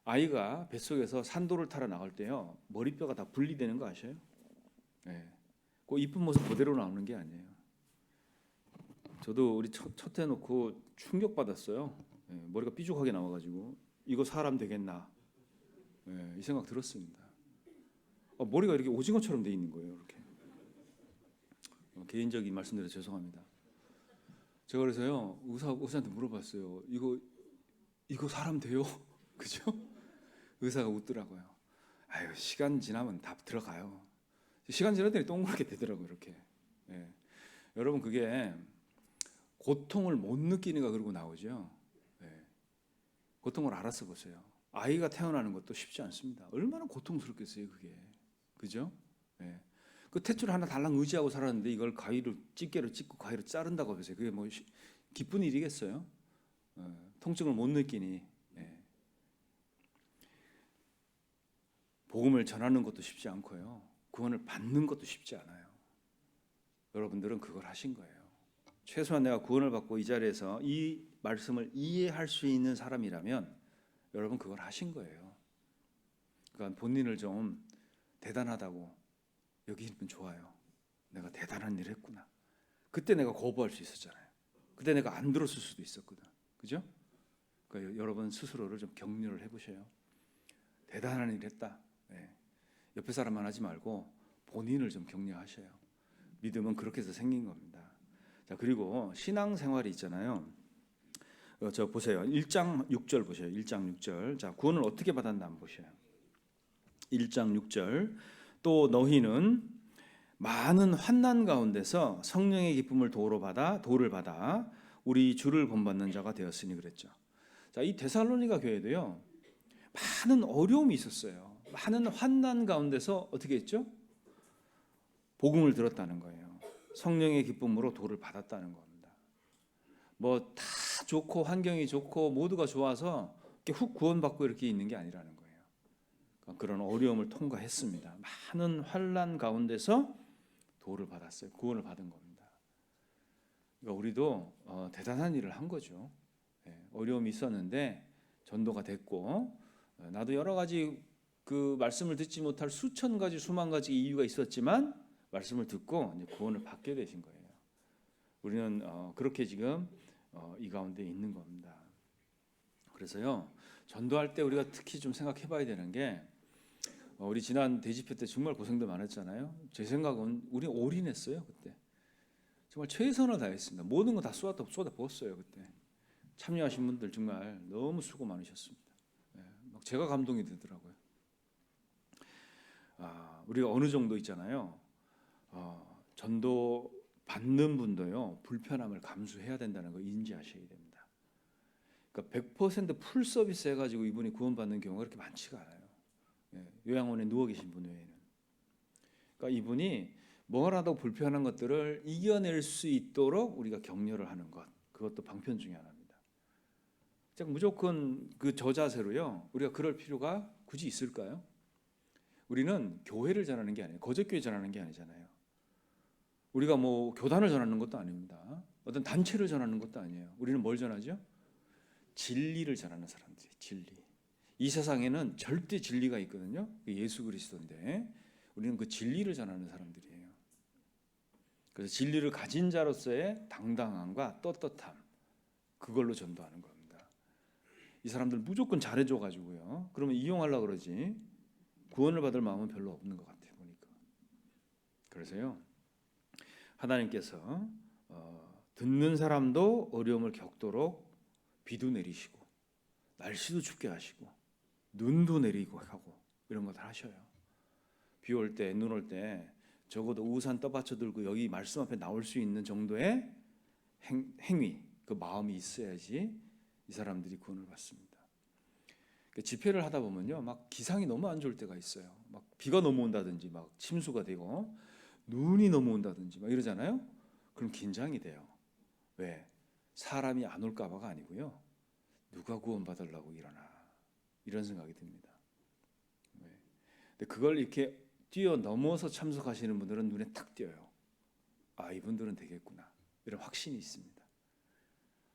아이가 뱃속에서 산도를 타러 나갈 때요, 머리뼈가 다 분리되는 거 아셔요? 네. 그 이쁜 모습 그대로 나오는 게 아니에요. 저도 우리 첫 해놓고 충격 받았어요. 네, 머리가 삐죽하게 나와가지고 이거 사람 되겠나? 네, 이 생각 들었습니다. 머리가 이렇게 오징어처럼 돼 있는 거예요. 이렇게. 개인적인 말씀드려서 죄송합니다. 제가 그래서요 의사한테 물어봤어요. 이거 사람 돼요? 그죠? 의사가 웃더라고요. 아유, 시간 지나면 다 들어가요. 시간 지나더니 동그랗게 되더라고요. 이렇게. 네. 여러분, 그게 고통을 못 느끼니까 그러고 나오죠. 네. 고통을 알아서 보세요. 아이가 태어나는 것도 쉽지 않습니다. 얼마나 고통스럽겠어요, 그게. 그죠? 네. 그 탯줄 하나 달랑 의지하고 살았는데 이걸 집게로 찢고 가위로 자른다고 하세요. 그게 뭐 기쁜 일이겠어요? 통증을 못 느끼니. 네. 복음을 전하는 것도 쉽지 않고요. 구원을 받는 것도 쉽지 않아요. 여러분들은 그걸 하신 거예요. 최소한 내가 구원을 받고 이 자리에서 이 말씀을 이해할 수 있는 사람이라면 여러분 그걸 하신 거예요. 그러니까 본인을 좀 대단하다고 여기면 좋아요. 내가 대단한 일을 했구나. 그때 내가 거부할 수 있었잖아요. 그때 내가 안 들었을 수도 있었거든. 그죠? 그러니까 여러분 스스로를 좀 격려를 해보셔요. 대단한 일을 했다. 네. 옆에 사람만 하지 말고 본인을 좀 격려하셔요. 믿음은 그렇게 해서 생긴 겁니다. 자, 그리고 신앙생활이 있잖아요. 저 보세요. 1장 6절 보세요. 1장 6절. 자, 구원을 어떻게 받았나 한번 보셔요. 1장 6절. 또 너희는 많은 환난 가운데서 성령의 기쁨을 도를 받아 우리 주를 본받는 자가 되었으니 그랬죠. 자, 이 데살로니가 교회도요. 많은 어려움이 있었어요. 많은 환난 가운데서 어떻게 했죠? 복음을 들었다는 거예요. 성령의 기쁨으로 도를 받았다는 겁니다. 뭐 다 좋고 환경이 좋고 모두가 좋아서 이렇게 훅 구원받고 이렇게 있는 게 아니라는 거예요. 그런 어려움을 통과했습니다. 많은 환난 가운데서 도를 받았어요. 구원을 받은 겁니다. 그러니까 우리도 대단한 일을 한 거죠. 어려움이 있었는데 전도가 됐고, 나도 여러 가지 그 말씀을 듣지 못할 수천 가지 수만 가지 이유가 있었지만 말씀을 듣고 이제 구원을 받게 되신 거예요. 우리는 그렇게 지금 이 가운데 있는 겁니다. 그래서요, 전도할 때 우리가 특히 좀 생각해봐야 되는 게, 우리 지난 대집회 때 정말 고생도 많았잖아요. 제 생각은 우리 올인했어요. 그때 정말 최선을 다했습니다. 모든 거 다 쏟아 부었어요. 그때 참여하신 분들 정말 너무 수고 많으셨습니다. 막 제가 감동이 되더라고요. 우리가 어느 정도 있잖아요. 전도 받는 분도요, 불편함을 감수해야 된다는 거 인지하셔야 됩니다. 그러니까 100% 풀 서비스 해가지고 이분이 구원받는 경우가 그렇게 많지가 않아요. 요양원에 누워 계신 분 외에는. 그러니까 이분이 뭐라도 불편한 것들을 이겨낼 수 있도록 우리가 격려를 하는 것, 그것도 방편 중에 하나입니다. 무조건 그 저자세로요, 우리가 그럴 필요가 굳이 있을까요? 우리는 교회를 전하는 게 아니에요. 거제교회 전하는 게 아니잖아요. 우리가 뭐 교단을 전하는 것도 아닙니다. 어떤 단체를 전하는 것도 아니에요. 우리는 뭘 전하죠? 진리를 전하는 사람들이. 진리. 이 세상에는 절대 진리가 있거든요. 예수 그리스도인데 우리는 그 진리를 전하는 사람들이에요. 그래서 진리를 가진 자로서의 당당함과 떳떳함, 그걸로 전도하는 겁니다. 이 사람들 무조건 잘해줘 가지고요, 그러면 이용하려고 그러지 구원을 받을 마음은 별로 없는 것 같아요, 보니까. 그래서요, 하나님께서 듣는 사람도 어려움을 겪도록 비도 내리시고 날씨도 춥게 하시고 눈도 내리고 하고 이런 거 다 하셔요. 비 올 때, 눈 올 때 적어도 우산 떠받쳐 들고 여기 말씀 앞에 나올 수 있는 정도의 행위, 그 마음이 있어야지 이 사람들이 구원을 받습니다. 집회를 하다 보면요, 막 기상이 너무 안 좋을 때가 있어요. 막 비가 넘어온다든지, 막 침수가 되고 눈이 넘어온다든지 막 이러잖아요. 그럼 긴장이 돼요. 왜? 사람이 안 올까봐가 아니고요. 누가 구원받으려고 일어나, 이런 생각이 듭니다. 네. 근데 그걸 이렇게 뛰어넘어서 참석하시는 분들은 눈에 탁 띄어요. 아, 이분들은 되겠구나, 이런 확신이 있습니다.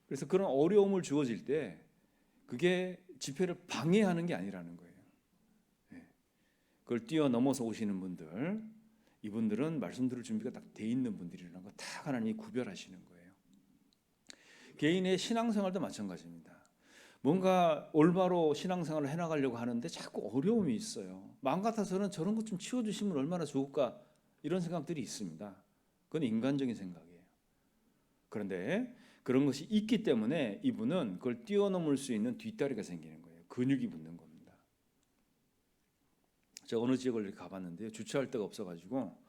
그래서 그런 어려움을 주어질 때 그게 집회를 방해하는 게 아니라는 거예요. 네. 그걸 뛰어넘어서 오시는 분들, 이분들은 말씀 들을 준비가 딱 돼 있는 분들이라는 거 다 하나님이 구별하시는 거예요. 개인의 신앙생활도 마찬가지입니다. 뭔가 올바로 신앙생활을 해나가려고 하는데 자꾸 어려움이 있어요. 마음 같아서는 저런 것 좀 치워주시면 얼마나 좋을까, 이런 생각들이 있습니다. 그건 인간적인 생각이에요. 그런데 그런 것이 있기 때문에 이분은 그걸 뛰어넘을 수 있는 뒷다리가 생기는 거예요. 근육이 붙는 겁니다. 제가 어느 지역을 이렇게 가봤는데요, 주차할 데가 없어가지고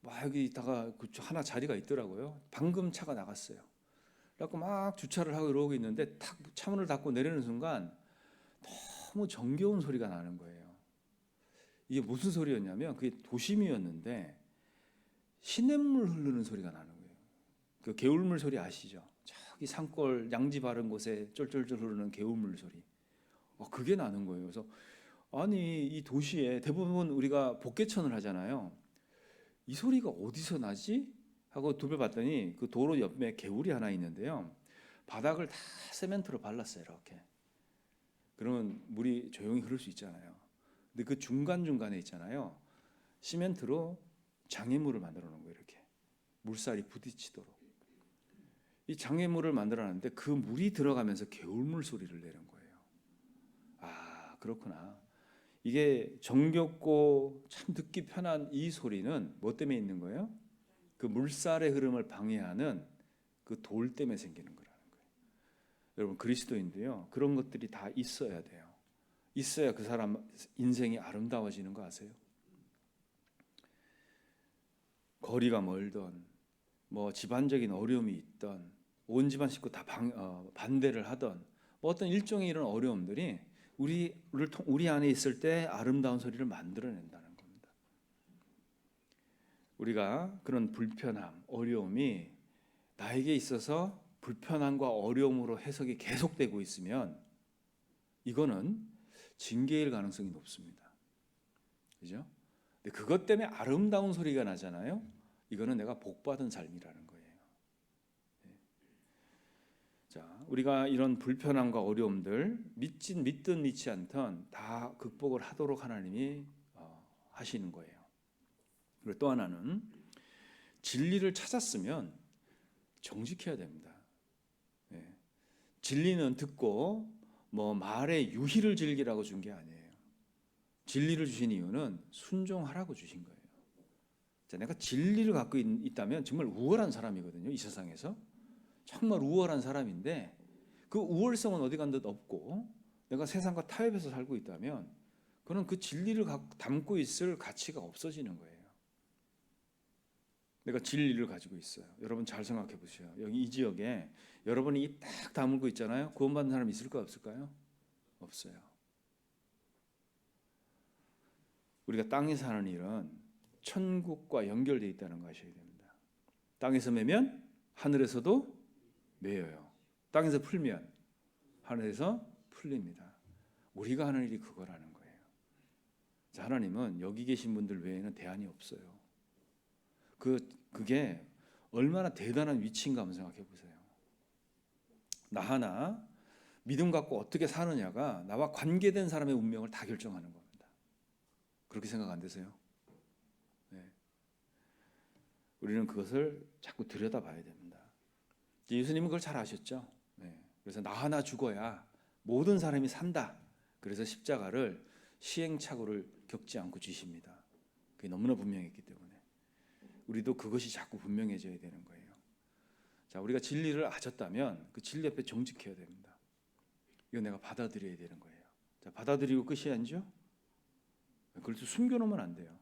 막 여기 있다가 하나 자리가 있더라고요. 방금 차가 나갔어요. 그래갖고 막 주차를 하고 이러고 있는데 탁 차문을 닫고 내리는 순간 너무 정겨운 소리가 나는 거예요. 이게 무슨 소리였냐면 그게 도심이었는데 시냇물 흐르는 소리가 나는 거예요. 그 개울물 소리 아시죠? 저기 산골 양지 바른 곳에 쫄쫄쫄 흐르는 개울물 소리. 그게 나는 거예요. 그래서 아니, 이 도시에 대부분 우리가 복개천을 하잖아요. 이 소리가 어디서 나지? 하고 둘러봤더니 그 도로 옆에 개울이 하나 있는데요. 바닥을 다 세멘트로 발랐어요, 이렇게. 그러면 물이 조용히 흐를 수 있잖아요. 근데 그 중간중간에 있잖아요, 시멘트로 장애물을 만들어 놓은 거예요. 이렇게 물살이 부딪히도록. 이 장애물을 만들어 놨는데 그 물이 들어가면서 개울물 소리를 내는 거예요. 아, 그렇구나. 이게 정겹고 참 듣기 편한 이 소리는 뭐 때문에 있는 거예요? 그 물살의 흐름을 방해하는 그 돌 때문에 생기는 거라는 거예요. 여러분, 그리스도인도요, 그런 것들이 다 있어야 돼요. 있어야 그 사람 인생이 아름다워지는 거 아세요? 거리가 멀던, 뭐 집안적인 어려움이 있던, 온 집안 식구 다 반대를 하던, 뭐 어떤 일종의 이런 어려움들이 우리 안에 있을 때 아름다운 소리를 만들어낸다는 겁니다. 우리가 그런 불편함, 어려움이 나에게 있어서 불편함과 어려움으로 해석이 계속되고 있으면 이거는 징계일 가능성이 높습니다. 그죠? 근데 그것 때문에 아름다운 소리가 나잖아요. 이거는 내가 복받은 삶이라는 거예요. 자, 우리가 이런 불편함과 어려움들 믿든 믿지 않든 다 극복을 하도록 하나님이 하시는 거예요. 그리고 또 하나는 진리를 찾았으면 정직해야 됩니다. 진리는 듣고 뭐 말의 유희를 즐기라고 준 게 아니에요. 진리를 주신 이유는 순종하라고 주신 거예요. 자, 내가 진리를 갖고 있다면 정말 우월한 사람이거든요. 이 세상에서 정말 우월한 사람인데 그 우월성은 어디 간 듯 없고 내가 세상과 타협해서 살고 있다면 그는 그 진리를 담고 있을 가치가 없어지는 거예요. 내가 진리를 가지고 있어요. 여러분 잘 생각해 보세요. 여기 이 지역에 여러분이 입 딱 다물고 있잖아요. 구원받는 사람 있을까요, 없을까요? 없어요. 우리가 땅에 사는 일은 천국과 연결되어 있다는 거 아셔야 됩니다. 땅에서 매면 하늘에서도 매여요. 땅에서 풀면 하늘에서 풀립니다. 우리가 하는 일이 그거라는 거예요. 자, 하나님은 여기 계신 분들 외에는 대안이 없어요. 그게 얼마나 대단한 위치인가 한번 생각해 보세요. 나 하나 믿음 갖고 어떻게 사느냐가 나와 관계된 사람의 운명을 다 결정하는 겁니다. 그렇게 생각 안 되세요? 네. 우리는 그것을 자꾸 들여다봐야 됩니다. 예수님은 그걸 잘 아셨죠. 네. 그래서 나 하나 죽어야 모든 사람이 산다. 그래서 십자가를 시행착오를 겪지 않고 지십니다. 그게 너무나 분명했기 때문에 우리도 그것이 자꾸 분명해져야 되는 거예요. 자, 우리가 진리를 아셨다면 그 진리 앞에 정직해야 됩니다. 이거 내가 받아들여야 되는 거예요. 자, 받아들이고 끝이 아니죠? 그걸 또 숨겨놓으면 안 돼요.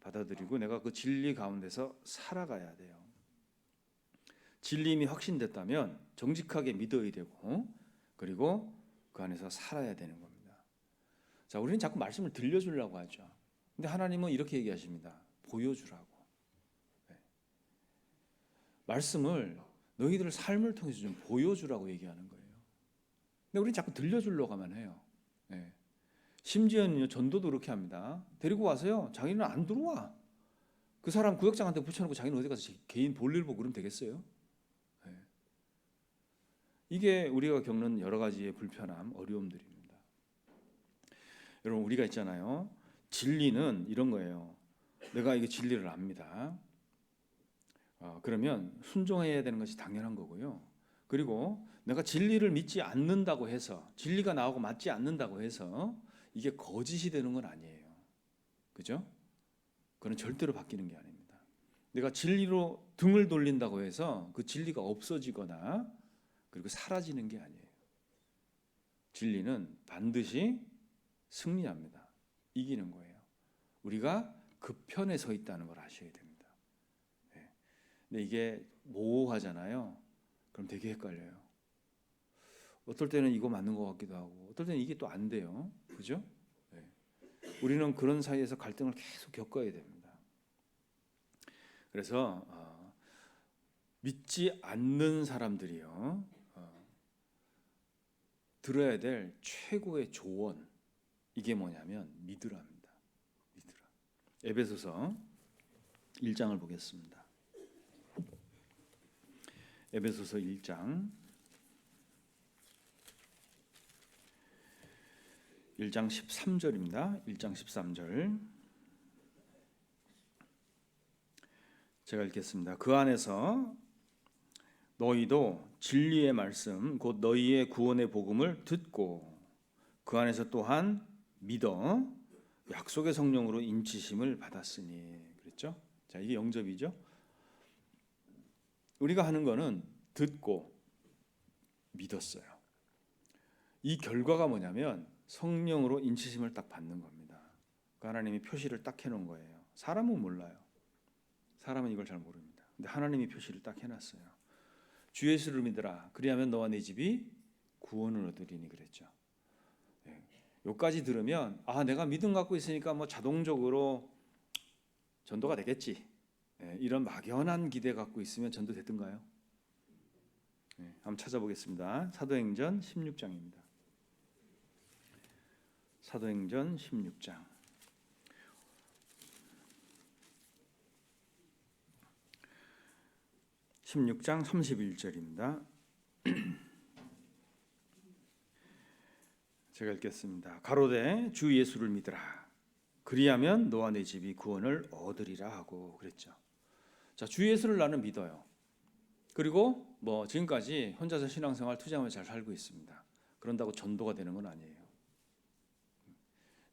받아들이고 내가 그 진리 가운데서 살아가야 돼요. 진리임이 확신됐다면 정직하게 믿어야 되고 그리고 그 안에서 살아야 되는 겁니다. 자, 우리는 자꾸 말씀을 들려주려고 하죠. 근데 하나님은 이렇게 얘기하십니다. 보여주라고. 네. 말씀을 너희들 삶을 통해서 좀 보여주라고 얘기하는 거예요. 근데 우리는 자꾸 들려주려고만 해요. 네. 심지어는 전도도 그렇게 합니다. 데리고 와서요, 자기는 안 들어와. 그 사람 구역장한테 붙여놓고 자기는 어디 가서 개인 볼일 보고 그러면 되겠어요? 네. 이게 우리가 겪는 여러 가지의 불편함, 어려움들입니다. 여러분, 우리가 있잖아요. 진리는 이런 거예요. 내가 이게 진리를 압니다. 그러면 순종해야 되는 것이 당연한 거고요. 그리고 내가 진리를 믿지 않는다고 해서, 진리가 나오고 맞지 않는다고 해서 이게 거짓이 되는 건 아니에요. 그죠? 그건 절대로 바뀌는 게 아닙니다. 내가 진리로 등을 돌린다고 해서 그 진리가 없어지거나 그리고 사라지는 게 아니에요. 진리는 반드시 승리합니다. 이기는 거예요. 우리가 그 편에 서 있다는 걸 아셔야 됩니다. 네. 근데 이게 모호하잖아요. 그럼 되게 헷갈려요. 어떨 때는 이거 맞는 것 같기도 하고, 어떨 때는 이게 또 안 돼요. 그죠? 네. 우리는 그런 사이에서 갈등을 계속 겪어야 됩니다. 그래서 믿지 않는 사람들이요, 들어야 될 최고의 조언, 이게 뭐냐면 믿으라입니다. 믿으라. 에베소서 1장을 보겠습니다. 에베소서 1장 13절입니다. 1장 13절 제가 읽겠습니다. 그 안에서 너희도 진리의 말씀 곧 너희의 구원의 복음을 듣고 그 안에서 또한 믿어 약속의 성령으로 인치심을 받았으니. 그랬죠? 자, 이게 영접이죠. 우리가 하는 거는 듣고 믿었어요. 이 결과가 뭐냐면 성령으로 인치심을 딱 받는 겁니다. 그 하나님이 표시를 딱 해놓은 거예요. 사람은 몰라요. 사람은 이걸 잘 모릅니다. 근데 하나님이 표시를 딱 해놨어요. 주 예수를 믿으라. 그리하면 너와 네 집이 구원을 얻으리니 그랬죠. 여기까지 들으면 내가 믿음 갖고 있으니까 뭐 자동적으로 전도가 되겠지. 이런 막연한 기대 갖고 있으면 전도 됐던가요? 한번 찾아보겠습니다. 사도행전 16장입니다. 사도행전 16장. (16장) 31절입니다. 제가 읽겠습니다. 가로되 주 예수를 믿으라. 그리하면 너와 네 집이 구원을 얻으리라 하고 그랬죠. 자, 주 예수를 나는 믿어요. 그리고 뭐 지금까지 혼자서 신앙생활 투자하면서 잘 살고 있습니다. 그런다고 전도가 되는 건 아니에요.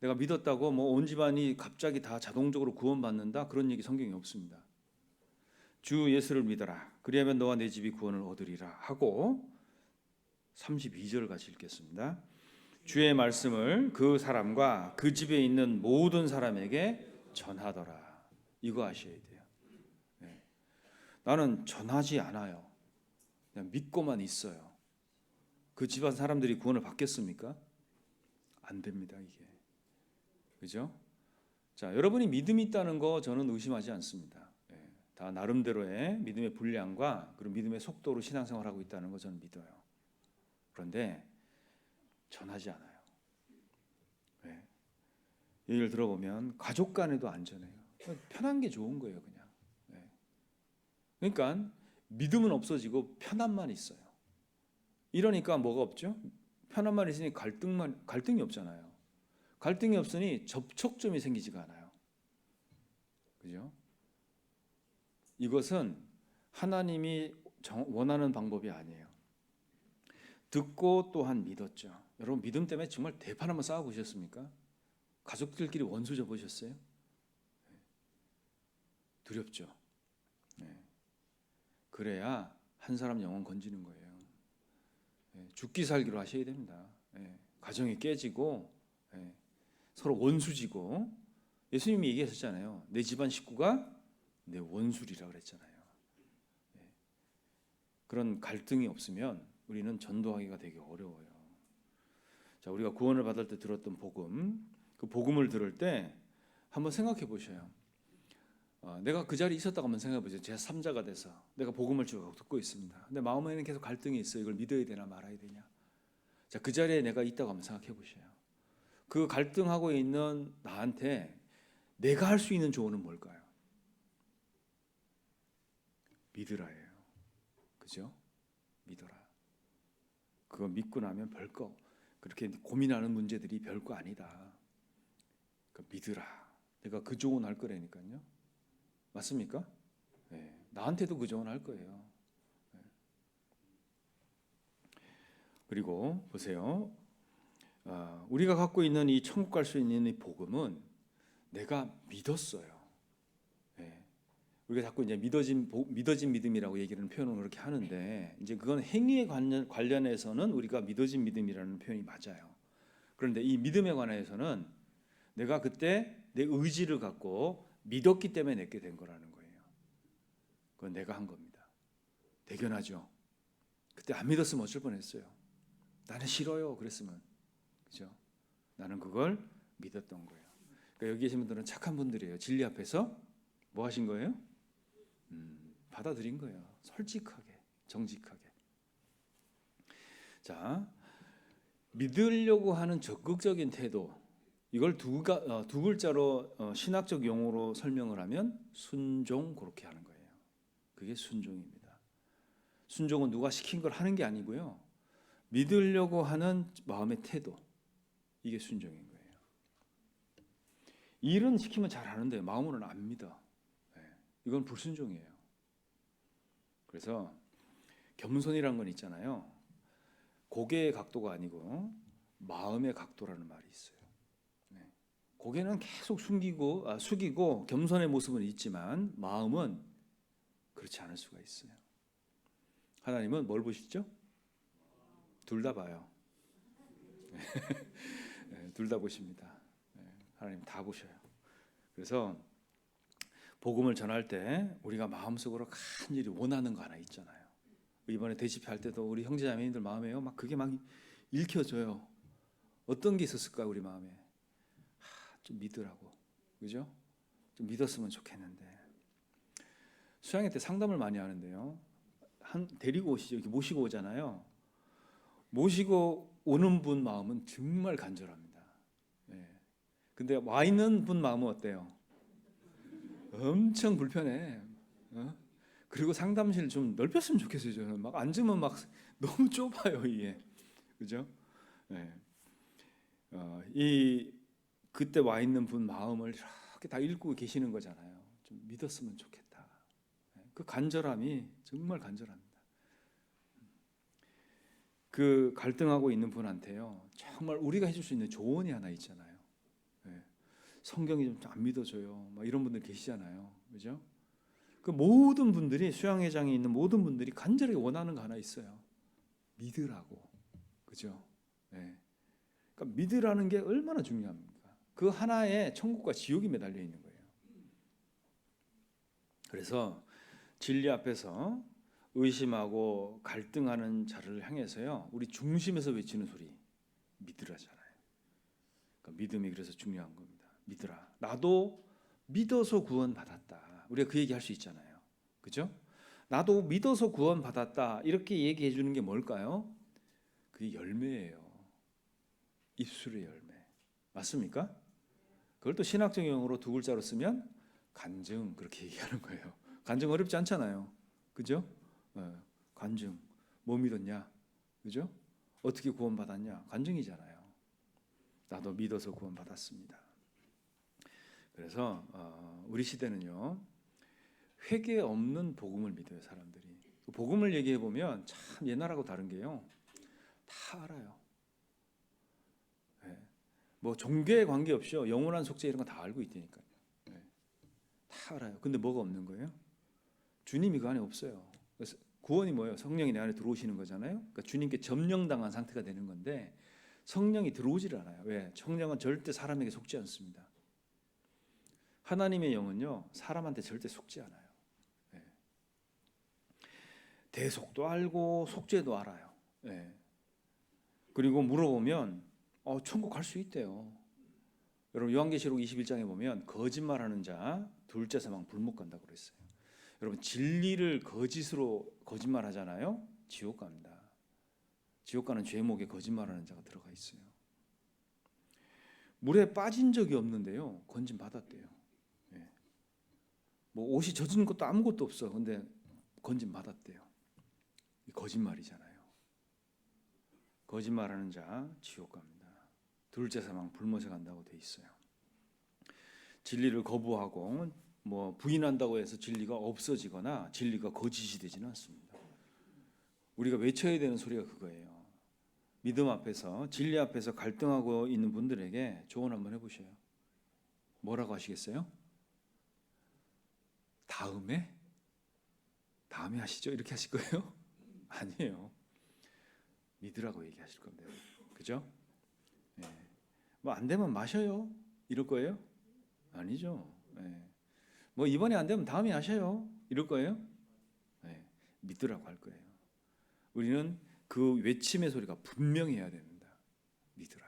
내가 믿었다고 뭐 온 집안이 갑자기 다 자동적으로 구원받는다, 그런 얘기 성경에 없습니다. 주 예수를 믿어라. 그리하면 너와 내 집이 구원을 얻으리라 하고 32절 같이 읽겠습니다. 주의 말씀을 그 사람과 그 집에 있는 모든 사람에게 전하더라. 이거 아셔야 돼요. 나는 전하지 않아요. 그냥 믿고만 있어요. 그 집안 사람들이 구원을 받겠습니까? 안 됩니다, 이게. 그죠? 자, 여러분이 믿음이 있다는 거 저는 의심하지 않습니다. 다 나름대로의 믿음의 분량과 그리고 믿음의 속도로 신앙생활하고 있다는 거 저는 믿어요. 그런데 전하지 않아요. 얘기를 들어보면 가족 간에도 안전해요. 편한 게 좋은 거예요, 그냥. 그러니까 믿음은 없어지고 편함만 있어요. 이러니까 뭐가 없죠? 편함만 있으니 갈등이 없잖아요. 갈등이 없으니 접촉점이 생기지가 않아요. 그죠? 이것은 하나님이 원하는 방법이 아니에요. 듣고 또한 믿었죠. 여러분, 믿음 때문에 정말 대판 한번 싸워보셨습니까? 가족들끼리 원수 져보셨어요? 두렵죠. 그래야 한 사람 영혼 건지는 거예요. 죽기 살기로 하셔야 됩니다. 가정이 깨지고 서로 원수지고, 예수님이 얘기하셨잖아요. 내 집안 식구가 내 원수리라 그랬잖아요. 그런 갈등이 없으면 우리는 전도하기가 되게 어려워요. 자, 우리가 구원을 받을 때 들었던 복음, 그 복음을 들을 때 한번 생각해 보셔요. 내가 그 자리에 있었다고 한번 생각해 보세요. 제3자가 돼서 내가 복음을 쭉 듣고 있습니다. 근데 마음에는 계속 갈등이 있어요. 이걸 믿어야 되나 말아야 되냐. 자, 그 자리에 내가 있다고 한번 생각해 보셔요. 그 갈등하고 있는 나한테 내가 할 수 있는 조언은 뭘까요? 믿으라예요. 그죠? 믿어라. 그거 믿고 나면 별거, 그렇게 고민하는 문제들이 별거 아니다. 믿으라. 내가 그 조언 할 거라니까요. 맞습니까? 네. 나한테도 그 조언 할 거예요. 네. 그리고 보세요. 우리가 갖고 있는 이 천국 갈 수 있는 이 복음은 내가 믿었어요. 네. 우리가 자꾸 이제 믿어진 믿음이라고 얘기하는 표현을 그렇게 하는데, 이제 그건 행위에 관련해서는 우리가 믿어진 믿음이라는 표현이 맞아요. 그런데 이 믿음에 관해서는 내가 그때 내 의지를 갖고 믿었기 때문에 내게 된 거라는 거예요. 그건 내가 한 겁니다. 대견하죠. 그때 안 믿었으면 어쩔 뻔했어요. 나는 싫어요. 그랬으면, 그죠? 나는 그걸 믿었던 거예요. 그러니까 여기 계신 분들은 착한 분들이에요. 진리 앞에서 뭐 하신 거예요? 받아들인 거예요. 솔직하게, 정직하게. 자, 믿으려고 하는 적극적인 태도, 이걸 두 글자로 신학적 용어로 설명을 하면 순종, 그렇게 하는 거예요. 그게 순종입니다. 순종은 누가 시킨 걸 하는 게 아니고요. 믿으려고 하는 마음의 태도, 이게 순종인 거예요. 일은 시키면 잘 하는데 마음으로는 안 믿어. 이건 불순종이에요. 그래서 겸손이란 건 있잖아요. 고개의 각도가 아니고 마음의 각도라는 말이 있어요. 고개는 계속 숙이고 겸손의 모습은 있지만 마음은 그렇지 않을 수가 있어요. 하나님은 뭘 보시죠? 둘 다 봐요. 둘 다 보십니다. 하나님 다 보셔요. 그래서 복음을 전할 때 우리가 마음속으로 간절히 원하는 거 하나 있잖아요. 이번에 대집할 때도 우리 형제자매님들 마음에요. 막 그게 막 읽혀져요. 어떤 게 있었을까 우리 마음에? 좀 믿으라고, 그죠? 좀 믿었으면 좋겠는데. 수양회 때 상담을 많이 하는데요. 데리고 오시죠. 이렇게 모시고 오잖아요. 모시고 오는 분 마음은 정말 간절합니다. 근데 와 있는 분 마음은 어때요? 엄청 불편해. 그리고 상담실 좀 넓혔으면 좋겠어요. 저는 막 앉으면 막 너무 좁아요 이게, 그죠? 그때 와 있는 분 마음을 이렇게 다 읽고 계시는 거잖아요. 좀 믿었으면 좋겠다. 그 간절함이 정말 간절합니다. 그 갈등하고 있는 분한테요, 정말 우리가 해줄 수 있는 조언이 하나 있잖아요. 성경이 좀 안 믿어져요. 막 이런 분들 계시잖아요, 그죠? 그 모든 분들이, 수양회장에 있는 모든 분들이 간절하게 원하는 거 하나 있어요. 믿으라고, 그죠? 그러니까 믿으라는 게 얼마나 중요합니까? 그 하나에 천국과 지옥이 매달려 있는 거예요. 그래서 진리 앞에서 의심하고 갈등하는 자를 향해서요, 우리 중심에서 외치는 소리, 믿으라잖아요. 그러니까 믿음이 그래서 중요한 겁니다. 믿으라. 나도 믿어서 구원받았다. 우리가 그 얘기 할 수 있잖아요. 그죠? 나도 믿어서 구원받았다. 이렇게 얘기해 주는 게 뭘까요? 그게 열매예요. 입술의 열매. 맞습니까? 그걸 또 신학적 용어로 두 글자로 쓰면 간증, 그렇게 얘기하는 거예요. 간증 어렵지 않잖아요. 그죠? 간증. 뭐 믿었냐? 그죠? 어떻게 구원받았냐? 간증이잖아요. 나도 믿어서 구원받았습니다. 그래서 우리 시대는요, 회개 없는 복음을 믿어요. 사람들이. 복음을 얘기해 보면 참 옛날하고 다른 게요, 다 알아요. 뭐 종교에 관계없이요, 영원한 속죄 이런 거 다 알고 있다니까요. 다 알아요. 근데 뭐가 없는 거예요? 주님이 그 안에 없어요. 그래서 구원이 뭐예요? 성령이 내 안에 들어오시는 거잖아요. 그러니까 주님께 점령당한 상태가 되는 건데, 성령이 들어오질 않아요. 왜? 성령은 절대 사람에게 속지 않습니다. 하나님의 영은요, 사람한테 절대 속지 않아요. 대속도 알고 속죄도 알아요. 그리고 물어보면 천국 갈 수 있대요. 여러분 요한계시록 21장에 보면 거짓말하는 자 둘째 사망 불못 간다고 그랬어요. 여러분 진리를 거짓으로 거짓말하잖아요. 지옥 갑니다. 지옥 가는 죄목에 거짓말하는 자가 들어가 있어요. 물에 빠진 적이 없는데요. 건진 받았대요. 예. 뭐 옷이 젖은 것도 아무것도 없어. 근데 건진 받았대요. 이 거짓말이잖아요. 거짓말하는 자 지옥 갑니다. 둘째 사망 불못에 간다고 돼 있어요. 진리를 거부하고 뭐 부인한다고 해서 진리가 없어지거나 진리가 거짓이 되지는 않습니다. 우리가 외쳐야 되는 소리가 그거예요. 믿음 앞에서 진리 앞에서 갈등하고 있는 분들에게 조언 한번 해보셔요. 뭐라고 하시겠어요? 다음에 하시죠. 이렇게 하실 거예요? 아니에요. 믿으라고 얘기하실 겁니다. 그죠? 네. 뭐 안 되면 마셔요. 이럴 거예요? 아니죠. 네. 뭐 이번에 안 되면 다음에 하셔요. 이럴 거예요? 네. 믿으라고 할 거예요. 우리는 그 외침의 소리가 분명해야 됩니다. 믿으라.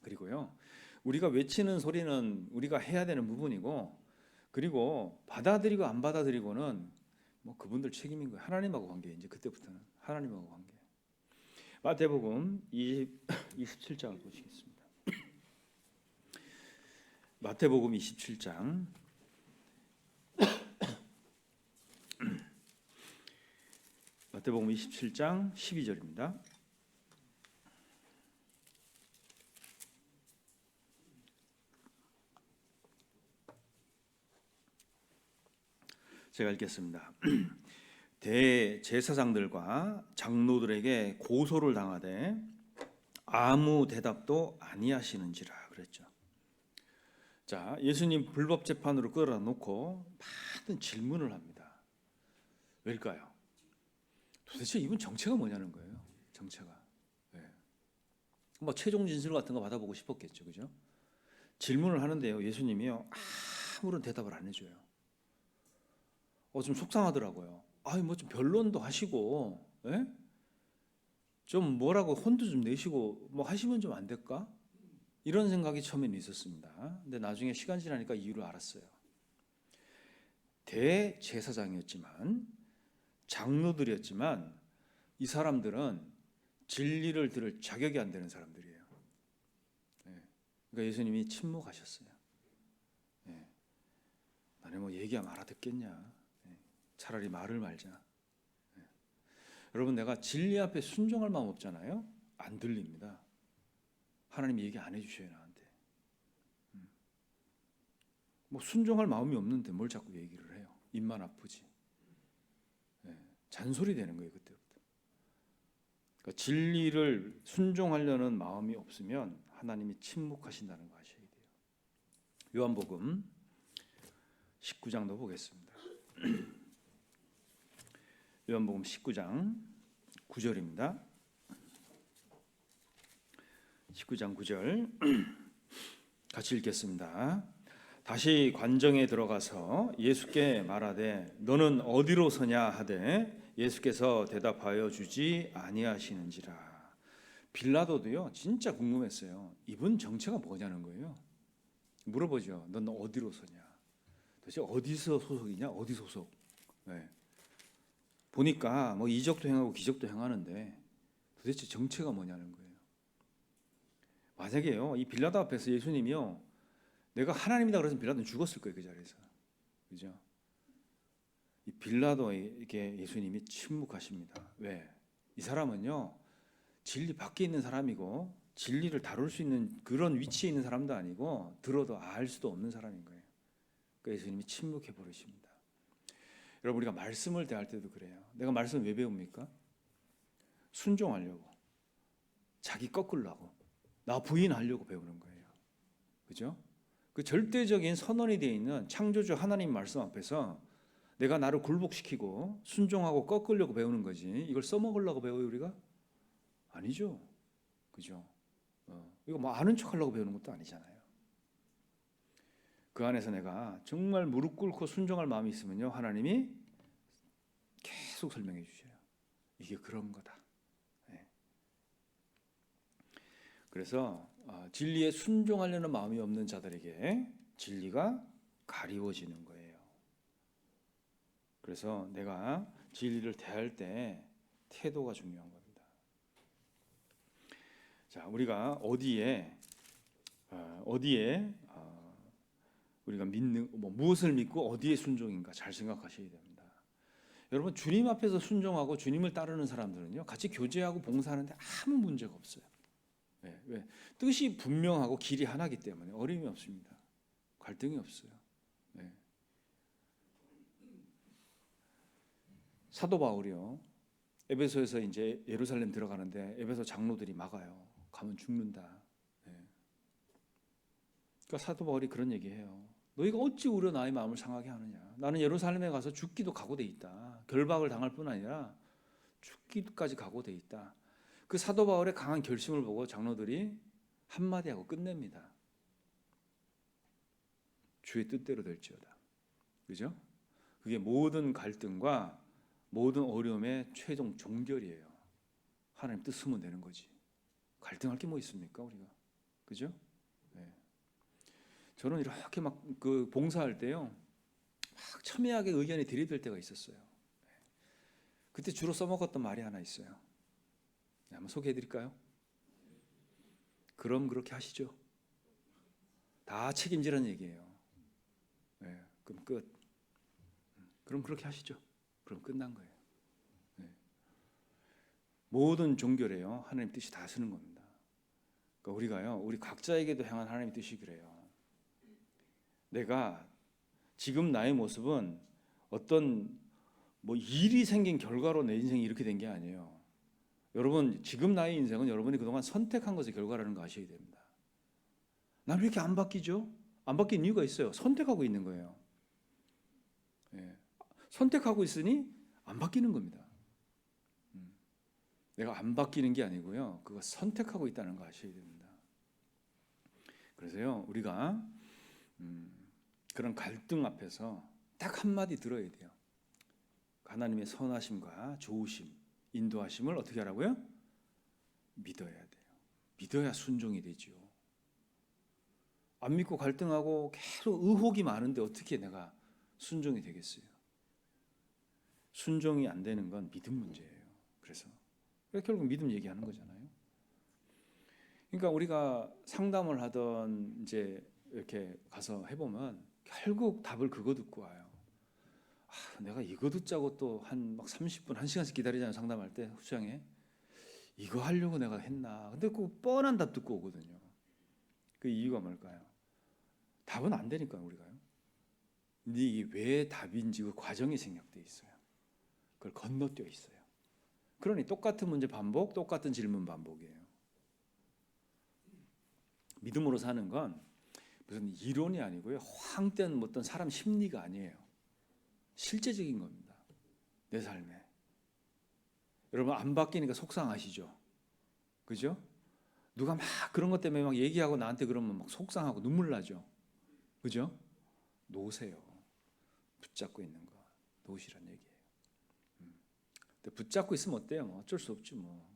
그리고요, 우리가 외치는 소리는 우리가 해야 되는 부분이고, 그리고 받아들이고 안 받아들이고는 뭐 그분들 책임인 거예요. 하나님하고 관계. 이제 그때부터는 하나님하고 관계. 마태복음 27장을 보시겠습니다. 마태복음 27장 마태복음 27장 12절입니다. 제가 읽겠습니다. 대제사장들과 장로들에게 고소를 당하되 아무 대답도 아니하시는지라 그랬죠. 자, 예수님 불법 재판으로 끌어놓고 많은 질문을 합니다. 왜일까요? 도대체 이분 정체가 뭐냐는 거예요. 정체가. 네. 뭐 최종 진술 같은 거 받아보고 싶었겠죠, 그죠? 질문을 하는데요, 예수님이요 아무런 대답을 안 해줘요. 좀 속상하더라고요. 뭐 좀 변론도 하시고, 예? 좀 뭐라고 혼도 좀 내시고 뭐 하시면 좀 안 될까? 이런 생각이 처음에는 있었습니다. 근데 나중에 시간 지나니까 이유를 알았어요. 대제사장이었지만 장로들이었지만 이 사람들은 진리를 들을 자격이 안 되는 사람들이에요. 그러니까 예수님이 침묵하셨어요. 나는 뭐 얘기하면 알아듣겠냐. 차라리 말을 말자. 여러분, 내가 진리 앞에 순종할 마음 없잖아요. 안 들립니다. 하나님이 얘기 안 해주셔요, 나한테. 뭐 순종할 마음이 없는데 뭘 자꾸 얘기를 해요. 입만 아프지. 잔소리 되는 거예요, 그때부터. 그러니까 진리를 순종하려는 마음이 없으면 하나님이 침묵하신다는 거 아셔야 돼요. 요한복음 19장도 보겠습니다. 요한복음 19장 9절입니다. 19장 9절 같이 읽겠습니다. 다시 관정에 들어가서 예수께 말하되 너는 어디로 서냐 하되 예수께서 대답하여 주지 아니하시는지라. 빌라도도요 진짜 궁금했어요. 이분 정체가 뭐냐는 거예요. 물어보죠. 넌 어디로 서냐? 도대체 어디서 소속이냐? 어디 소속? 네. 보니까 뭐 이적도 행하고 기적도 행하는데 도대체 정체가 뭐냐는 거예요. 만약에요 이 빌라도 앞에서 예수님이요 내가 하나님이다 그래서 빌라도는 죽었을 거예요, 그 자리에서. 그죠? 이 빌라도에게 예수님이 침묵하십니다. 왜? 이 사람은요 진리 밖에 있는 사람이고 진리를 다룰 수 있는 그런 위치에 있는 사람도 아니고 들어도 알 수도 없는 사람인 거예요. 그러니까 예수님이 침묵해 버리십니다. 여러분, 우리가 말씀을 대할 때도 그래요. 내가 말씀을 왜 배웁니까? 순종하려고, 자기 꺾으려고, 나 부인하려고 배우는 거예요. 그죠? 그 절대적인 선언이 되어 있는 창조주 하나님 말씀 앞에서 내가 나를 굴복시키고 순종하고 꺾으려고 배우는 거지, 이걸 써먹으려고 배워요 우리가? 아니죠. 그죠? 이거 뭐 아는 척하려고 배우는 것도 아니잖아요. 그 안에서 내가 정말 무릎 꿇고 순종할 마음이 있으면요 하나님이 계속 설명해 주셔요. 이게 그런 거다. 그래서 진리에 순종하려는 마음이 없는 자들에게 진리가 가리워지는 거예요. 그래서 내가 진리를 대할 때 태도가 중요한 겁니다. 자, 우리가 어디에 우리가 믿는 무엇을 믿고 어디에 순종인가 잘 생각하셔야 됩니다. 여러분, 주님 앞에서 순종하고 주님을 따르는 사람들은요, 같이 교제하고 봉사하는데 아무 문제가 없어요. 왜? 뜻이 분명하고 길이 하나이기 때문에 어려움이 없습니다. 갈등이 없어요. 네. 사도 바울이요, 에베소에서 이제 예루살렘 들어가는데 에베소 장로들이 막아요. 가면 죽는다. 네. 그러니까 사도 바울이 그런 얘기해요. 너희가 어찌 우려 나의 마음을 상하게 하느냐. 나는 예루살렘에 가서 죽기도 각오돼 있다. 결박을 당할 뿐 아니라 죽기까지 각오돼 있다. 그 사도 바울의 강한 결심을 보고 장로들이 한마디 하고 끝냅니다. 주의 뜻대로 될지어다. 그죠? 그게 모든 갈등과 모든 어려움의 최종 종결이에요. 하나님 뜻 쓰면 되는 거지. 갈등할 게 뭐 있습니까, 우리가? 그죠? 네. 저는 이렇게 막 그 봉사할 때요, 막 첨예하게 의견이 들이댈 때가 있었어요. 그때 주로 써먹었던 말이 하나 있어요. 네, 한번 소개해드릴까요? 그럼 그렇게 하시죠. 다 책임지라는 얘기예요. 네, 그럼 끝. 그럼 그렇게 하시죠. 그럼 끝난 거예요. 네. 모든 종결에요, 하나님 뜻이 다 쓰는 겁니다. 그러니까 우리가요, 우리 각자에게도 향한 하나님의 뜻이 그래요. 내가 지금 나의 모습은 어떤 일이 생긴 결과로 내 인생이 이렇게 된 게 아니에요. 여러분, 지금 나의 인생은 여러분이 그동안 선택한 것의 결과라는 거 아셔야 됩니다. 나는 왜 이렇게 안 바뀌죠? 안 바뀐 이유가 있어요. 선택하고 있는 거예요. 예. 선택하고 있으니 안 바뀌는 겁니다. 내가 안 바뀌는 게 아니고요, 그거 선택하고 있다는 거 아셔야 됩니다. 그래서요, 우리가 그런 갈등 앞에서 딱 한마디 들어야 돼요. 하나님의 선하심과 좋으심, 인도하심을 어떻게 하라고요? 믿어야 돼요. 믿어야 순종이 되죠. 안 믿고 갈등하고 계속 의혹이 많은데 어떻게 내가 순종이 되겠어요? 순종이 안 되는 건 믿음 문제예요. 그래서 결국 믿음 얘기하는 거잖아요. 그러니까 우리가 상담을 하던 이제 이렇게 가서 해보면 결국 답을 그거 듣고 와요. 내가 이거 듣자고 또 한 막 30분, 1시간씩 기다리잖아요. 상담할 때 후장에 이거 하려고 내가 했나. 근데 그 뻔한 답 듣고 오거든요. 그 이유가 뭘까요? 답은 안 되니까요, 우리가요. 근데 이게 왜 답인지 그 과정이 생략돼 있어요. 그걸 건너뛰어 있어요. 그러니 똑같은 문제 반복, 똑같은 질문 반복이에요. 믿음으로 사는 건 무슨 이론이 아니고요, 허황된 어떤 사람 심리가 아니에요. 실제적인 겁니다. 내 삶에. 여러분, 안 바뀌니까 속상하시죠? 그죠? 누가 막 그런 것 때문에 막 얘기하고 나한테 그러면 막 속상하고 눈물 나죠? 그죠? 놓으세요. 붙잡고 있는 거 놓으시란 얘기예요. 근데 붙잡고 있으면 어때요? 뭐 어쩔 수 없지 뭐.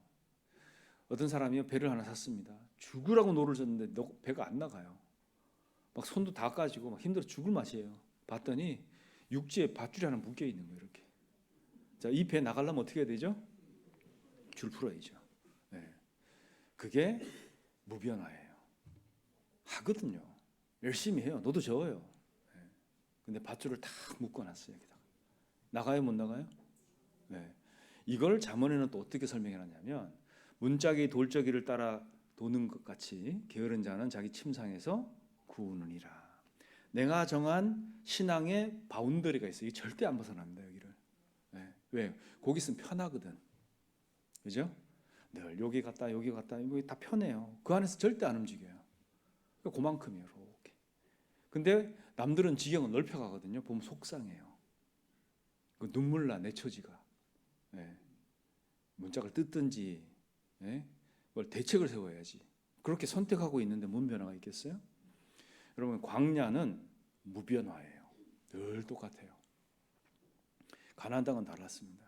어떤 사람이요, 배를 하나 샀습니다. 죽으라고 노를 줬는데 배가 안 나가요. 막 손도 다 까지고 막 힘들어 죽을 맛이에요. 봤더니 육지에 밧줄이 하나 묶여 있는 거예요, 이렇게. 자, 이 배 나가려면 어떻게 해야 되죠? 줄 풀어야죠. 네. 그게 무변화예요. 하거든요. 열심히 해요. 너도 저어요. 네. 근데 밧줄을 다 묶어놨어요, 여기다가. 나가요, 못 나가요? 네. 이걸 잠언에는 또 어떻게 설명해놨냐면, 문짝이 돌적이를 따라 도는 것 같이 게으른 자는 자기 침상에서 구우느니라. 내가 정한 신앙의 바운더리가 있어요. 이게 절대 안 벗어납니다, 여기를. 네. 왜? 거기 있으면 편하거든. 그죠? 늘 여기 갔다 여기 갔다 이거 다 편해요. 그 안에서 절대 안 움직여요. 그만큼이에요, 이렇게. 근데 남들은 지경은 넓혀가거든요. 보면 속상해요. 그 눈물 나, 내 처지가. 네. 문짝을 뜯든지, 네? 뭘 대책을 세워야지. 그렇게 선택하고 있는데 뭔 변화가 있겠어요? 여러분, 광야는 무변화예요. 늘 똑같아요. 가나안 땅은 달랐습니다.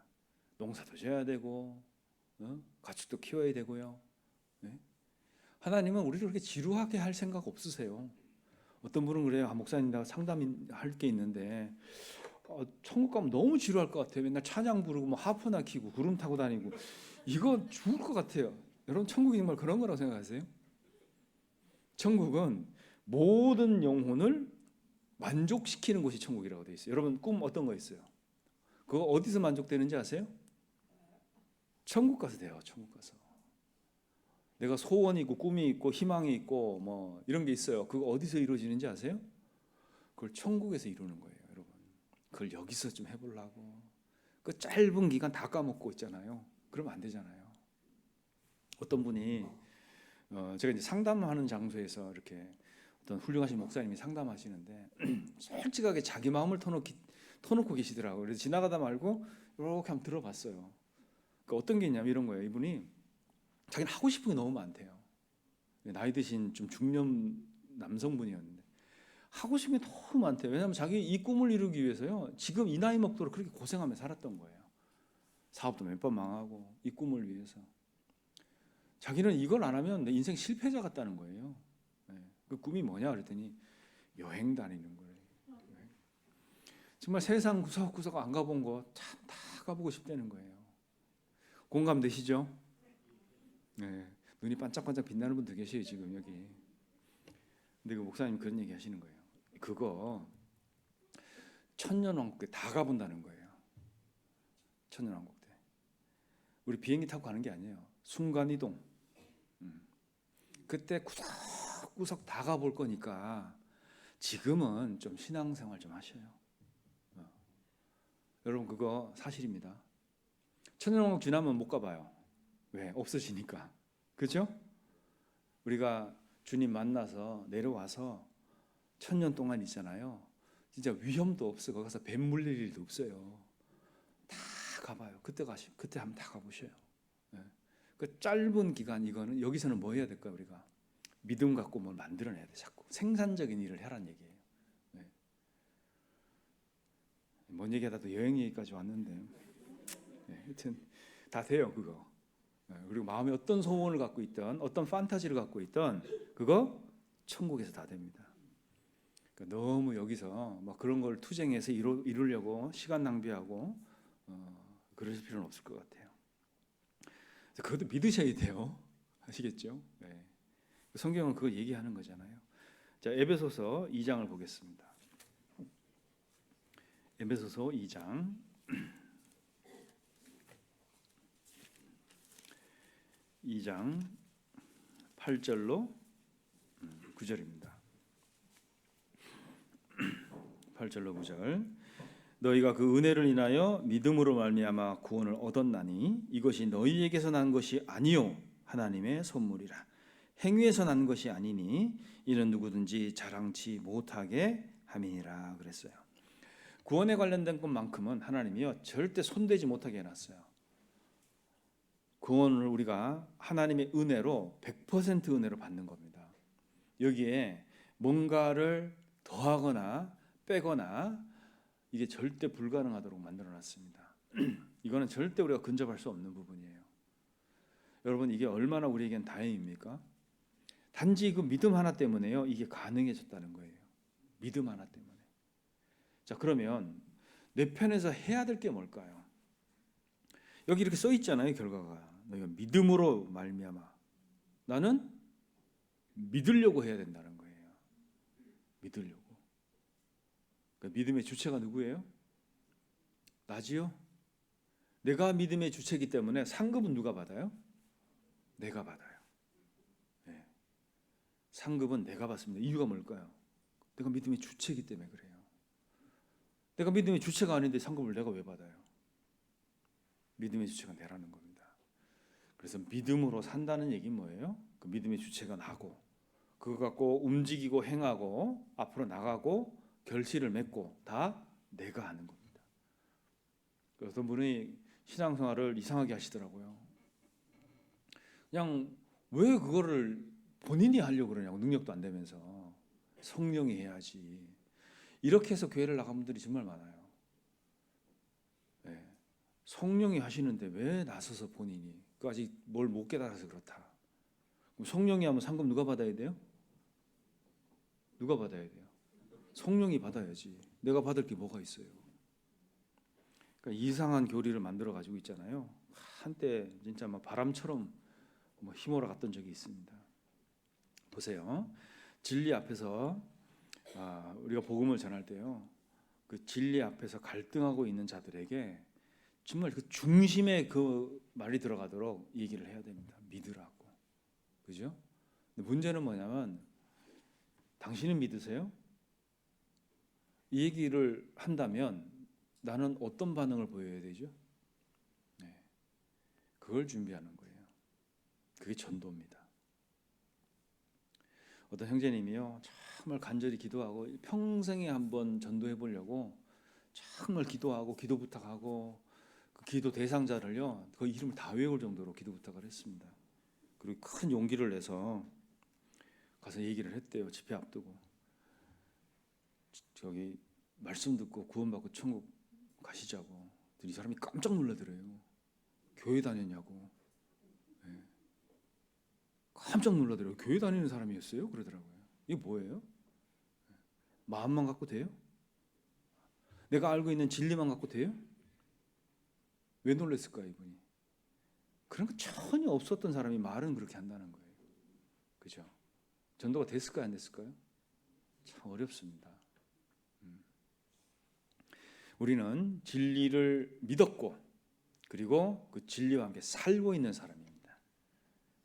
농사도 져야 되고, 가축도 키워야 되고요. 네? 하나님은 우리를 그렇게 지루하게 할 생각 없으세요. 어떤 분은 그래요. 목사님 내가 상담할 게 있는데 천국 가면 너무 지루할 것 같아요. 맨날 찬양 부르고 뭐 하프나 키고 구름 타고 다니고 이거 죽을 것 같아요. 여러분 천국이 정말 그런 거라고 생각하세요? 천국은 모든 영혼을 만족시키는 곳이 천국이라고 되어 있어요. 여러분 꿈 어떤 거 있어요? 그거 어디서 만족되는지 아세요? 천국 가서 돼요. 천국 가서. 내가 소원이 있고 꿈이 있고 희망이 있고 뭐 이런 게 있어요. 그거 어디서 이루어지는지 아세요? 그걸 천국에서 이루는 거예요, 여러분. 그걸 여기서 좀 해보려고. 그 짧은 기간 다 까먹고 있잖아요. 그러면 안 되잖아요. 어떤 분이 제가 이제 상담하는 장소에서 이렇게 어떤 훌륭하신 목사님이 상담하시는데 솔직하게 자기 마음을 터놓고 계시더라고요. 그래서 지나가다 말고 이렇게 한번 들어봤어요. 그러니까 어떤 게 있냐면 이런 거예요. 이분이 자기는 하고 싶은 게 너무 많대요. 나이 드신 좀 중년 남성분이었는데 하고 싶은 게 너무 많대요. 왜냐하면 자기 이 꿈을 이루기 위해서요. 지금 이 나이 먹도록 그렇게 고생하며 살았던 거예요. 사업도 몇 번 망하고 이 꿈을 위해서. 자기는 이걸 안 하면 내 인생 실패자 같다는 거예요. 그 꿈이 뭐냐 그랬더니 여행 다니는 거예요. 정말 세상 구석구석 안 가본 거 참 다 가보고 싶다는 거예요. 공감되시죠? 네, 눈이 반짝반짝 빛나는 분들 계세요 지금 여기. 근데 그 목사님 그런 얘기 하시는 거예요. 그거 천년왕국 때 다 가본다는 거예요. 천년왕국 때 우리 비행기 타고 가는 게 아니에요. 순간이동. 그때 구석구석 다 가볼 거니까 지금은 좀 신앙생활 좀 하셔요. 여러분 그거 사실입니다. 천년왕국 지나면 못 가봐요. 왜? 없어지니까. 그렇죠? 우리가 주님 만나서 내려와서 천년 동안 있잖아요. 진짜 위험도 없어. 거기 가서 뱀 물릴 일도 없어요. 다 가봐요. 그때 한번 다 가보셔요. 그 짧은 기간 이거는 여기서는 뭐 해야 될까요? 우리가 믿음 갖고 뭘 만들어내야 돼. 자꾸 생산적인 일을 해란 얘기예요. 뭔 얘기하다도 여행 얘기까지 왔는데 하여튼 다 돼요 그거. 그리고 마음에 어떤 소원을 갖고 있던 어떤 판타지를 갖고 있던 그거 천국에서 다 됩니다. 그러니까 너무 여기서 막 그런 걸 투쟁해서 이루려고 시간 낭비하고 그러실 필요는 없을 것 같아요. 그것도 믿으셔야 돼요. 아시겠죠? 네. 성경은 그거 얘기하는 거잖아요. 자, 에베소서 2장을 보겠습니다. 에베소서 2장 8절로 9절입니다. 8절로 9절. 너희가 그 은혜를 인하여 믿음으로 말미암아 구원을 얻었나니 이것이 너희에게서 난 것이 아니요 하나님의 선물이라. 행위에서 난 것이 아니니 이는 누구든지 자랑치 못하게 함이니라 그랬어요. 구원에 관련된 것만큼은 하나님이요 절대 손대지 못하게 해놨어요. 구원을 우리가 하나님의 은혜로 100% 은혜로 받는 겁니다. 여기에 뭔가를 더하거나 빼거나 이게 절대 불가능하도록 만들어놨습니다. 이거는 절대 우리가 근접할 수 없는 부분이에요. 여러분 이게 얼마나 우리에겐 다행입니까? 단지 그 믿음 하나 때문에요 이게 가능해졌다는 거예요. 믿음 하나 때문에. 자 그러면 내 편에서 해야 될 게 뭘까요? 여기 이렇게 써 있잖아요. 결과가 너희가 믿음으로 말미암아. 나는 믿으려고 해야 된다는 거예요. 믿으려고. 그러니까 믿음의 주체가 누구예요? 나지요. 내가 믿음의 주체이기 때문에 상급은 누가 받아요? 내가 받아요. 네. 상급은 내가 받습니다. 이유가 뭘까요? 내가 믿음의 주체이기 때문에 그래요. 내가 믿음의 주체가 아닌데 상급을 내가 왜 받아요? 믿음의 주체가 내라는 겁니다. 그래서 믿음으로 산다는 얘기는 뭐예요? 그 믿음의 주체가 나고 그거 갖고 움직이고 행하고 앞으로 나가고 결실을 맺고 다 내가 하는 겁니다. 어떤 분이 신앙생활을 이상하게 하시더라고요. 그냥 왜 그거를 본인이 하려고 그러냐고. 능력도 안 되면서 성령이 해야지. 이렇게 해서 교회를 나간 분들이 정말 많아요. 네. 성령이 하시는데 왜 나서서 본인이 그 아직 뭘 못 깨달아서 그렇다. 성령이 하면 상급 누가 받아야 돼요? 누가 받아야 돼요? 성령이 받아야지. 내가 받을 게 뭐가 있어요? 그러니까 이상한 교리를 만들어 가지고 있잖아요. 한때 진짜 막 바람처럼 휘몰아 갔던 적이 있습니다. 보세요. 진리 앞에서 우리가 복음을 전할 때요. 그 진리 앞에서 갈등하고 있는 자들에게 정말 그 중심에 그 말이 들어가도록 얘기를 해야 됩니다. 믿으라고. 그죠? 근데 문제는 뭐냐면 당신은 믿으세요? 이 얘기를 한다면 나는 어떤 반응을 보여야 되죠? 네. 그걸 준비하는 거예요. 그게 전도입니다. 어떤 형제님이요, 정말 간절히 기도하고 평생에 한번 전도해 보려고 정말 기도하고 기도 부탁하고 그 기도 대상자를요, 그 이름을 다 외울 정도로 기도 부탁을 했습니다. 그리고 큰 용기를 내서 가서 얘기를 했대요. 집회 앞두고 저기 말씀 듣고 구원받고 천국 가시자고. 이 사람이 깜짝 놀라더래요. 교회 다녔냐고. 네. 깜짝 놀라더라고요. 교회 다니는 사람이었어요? 그러더라고요. 이게 뭐예요? 마음만 갖고 돼요? 내가 알고 있는 진리만 갖고 돼요? 왜 놀랐을까요, 이분이? 그런 거 전혀 없었던 사람이 말은 그렇게 한다는 거예요. 그죠? 전도가 됐을까요, 안 됐을까요? 참 어렵습니다. 우리는 진리를 믿었고 그리고 그 진리와 함께 살고 있는 사람입니다.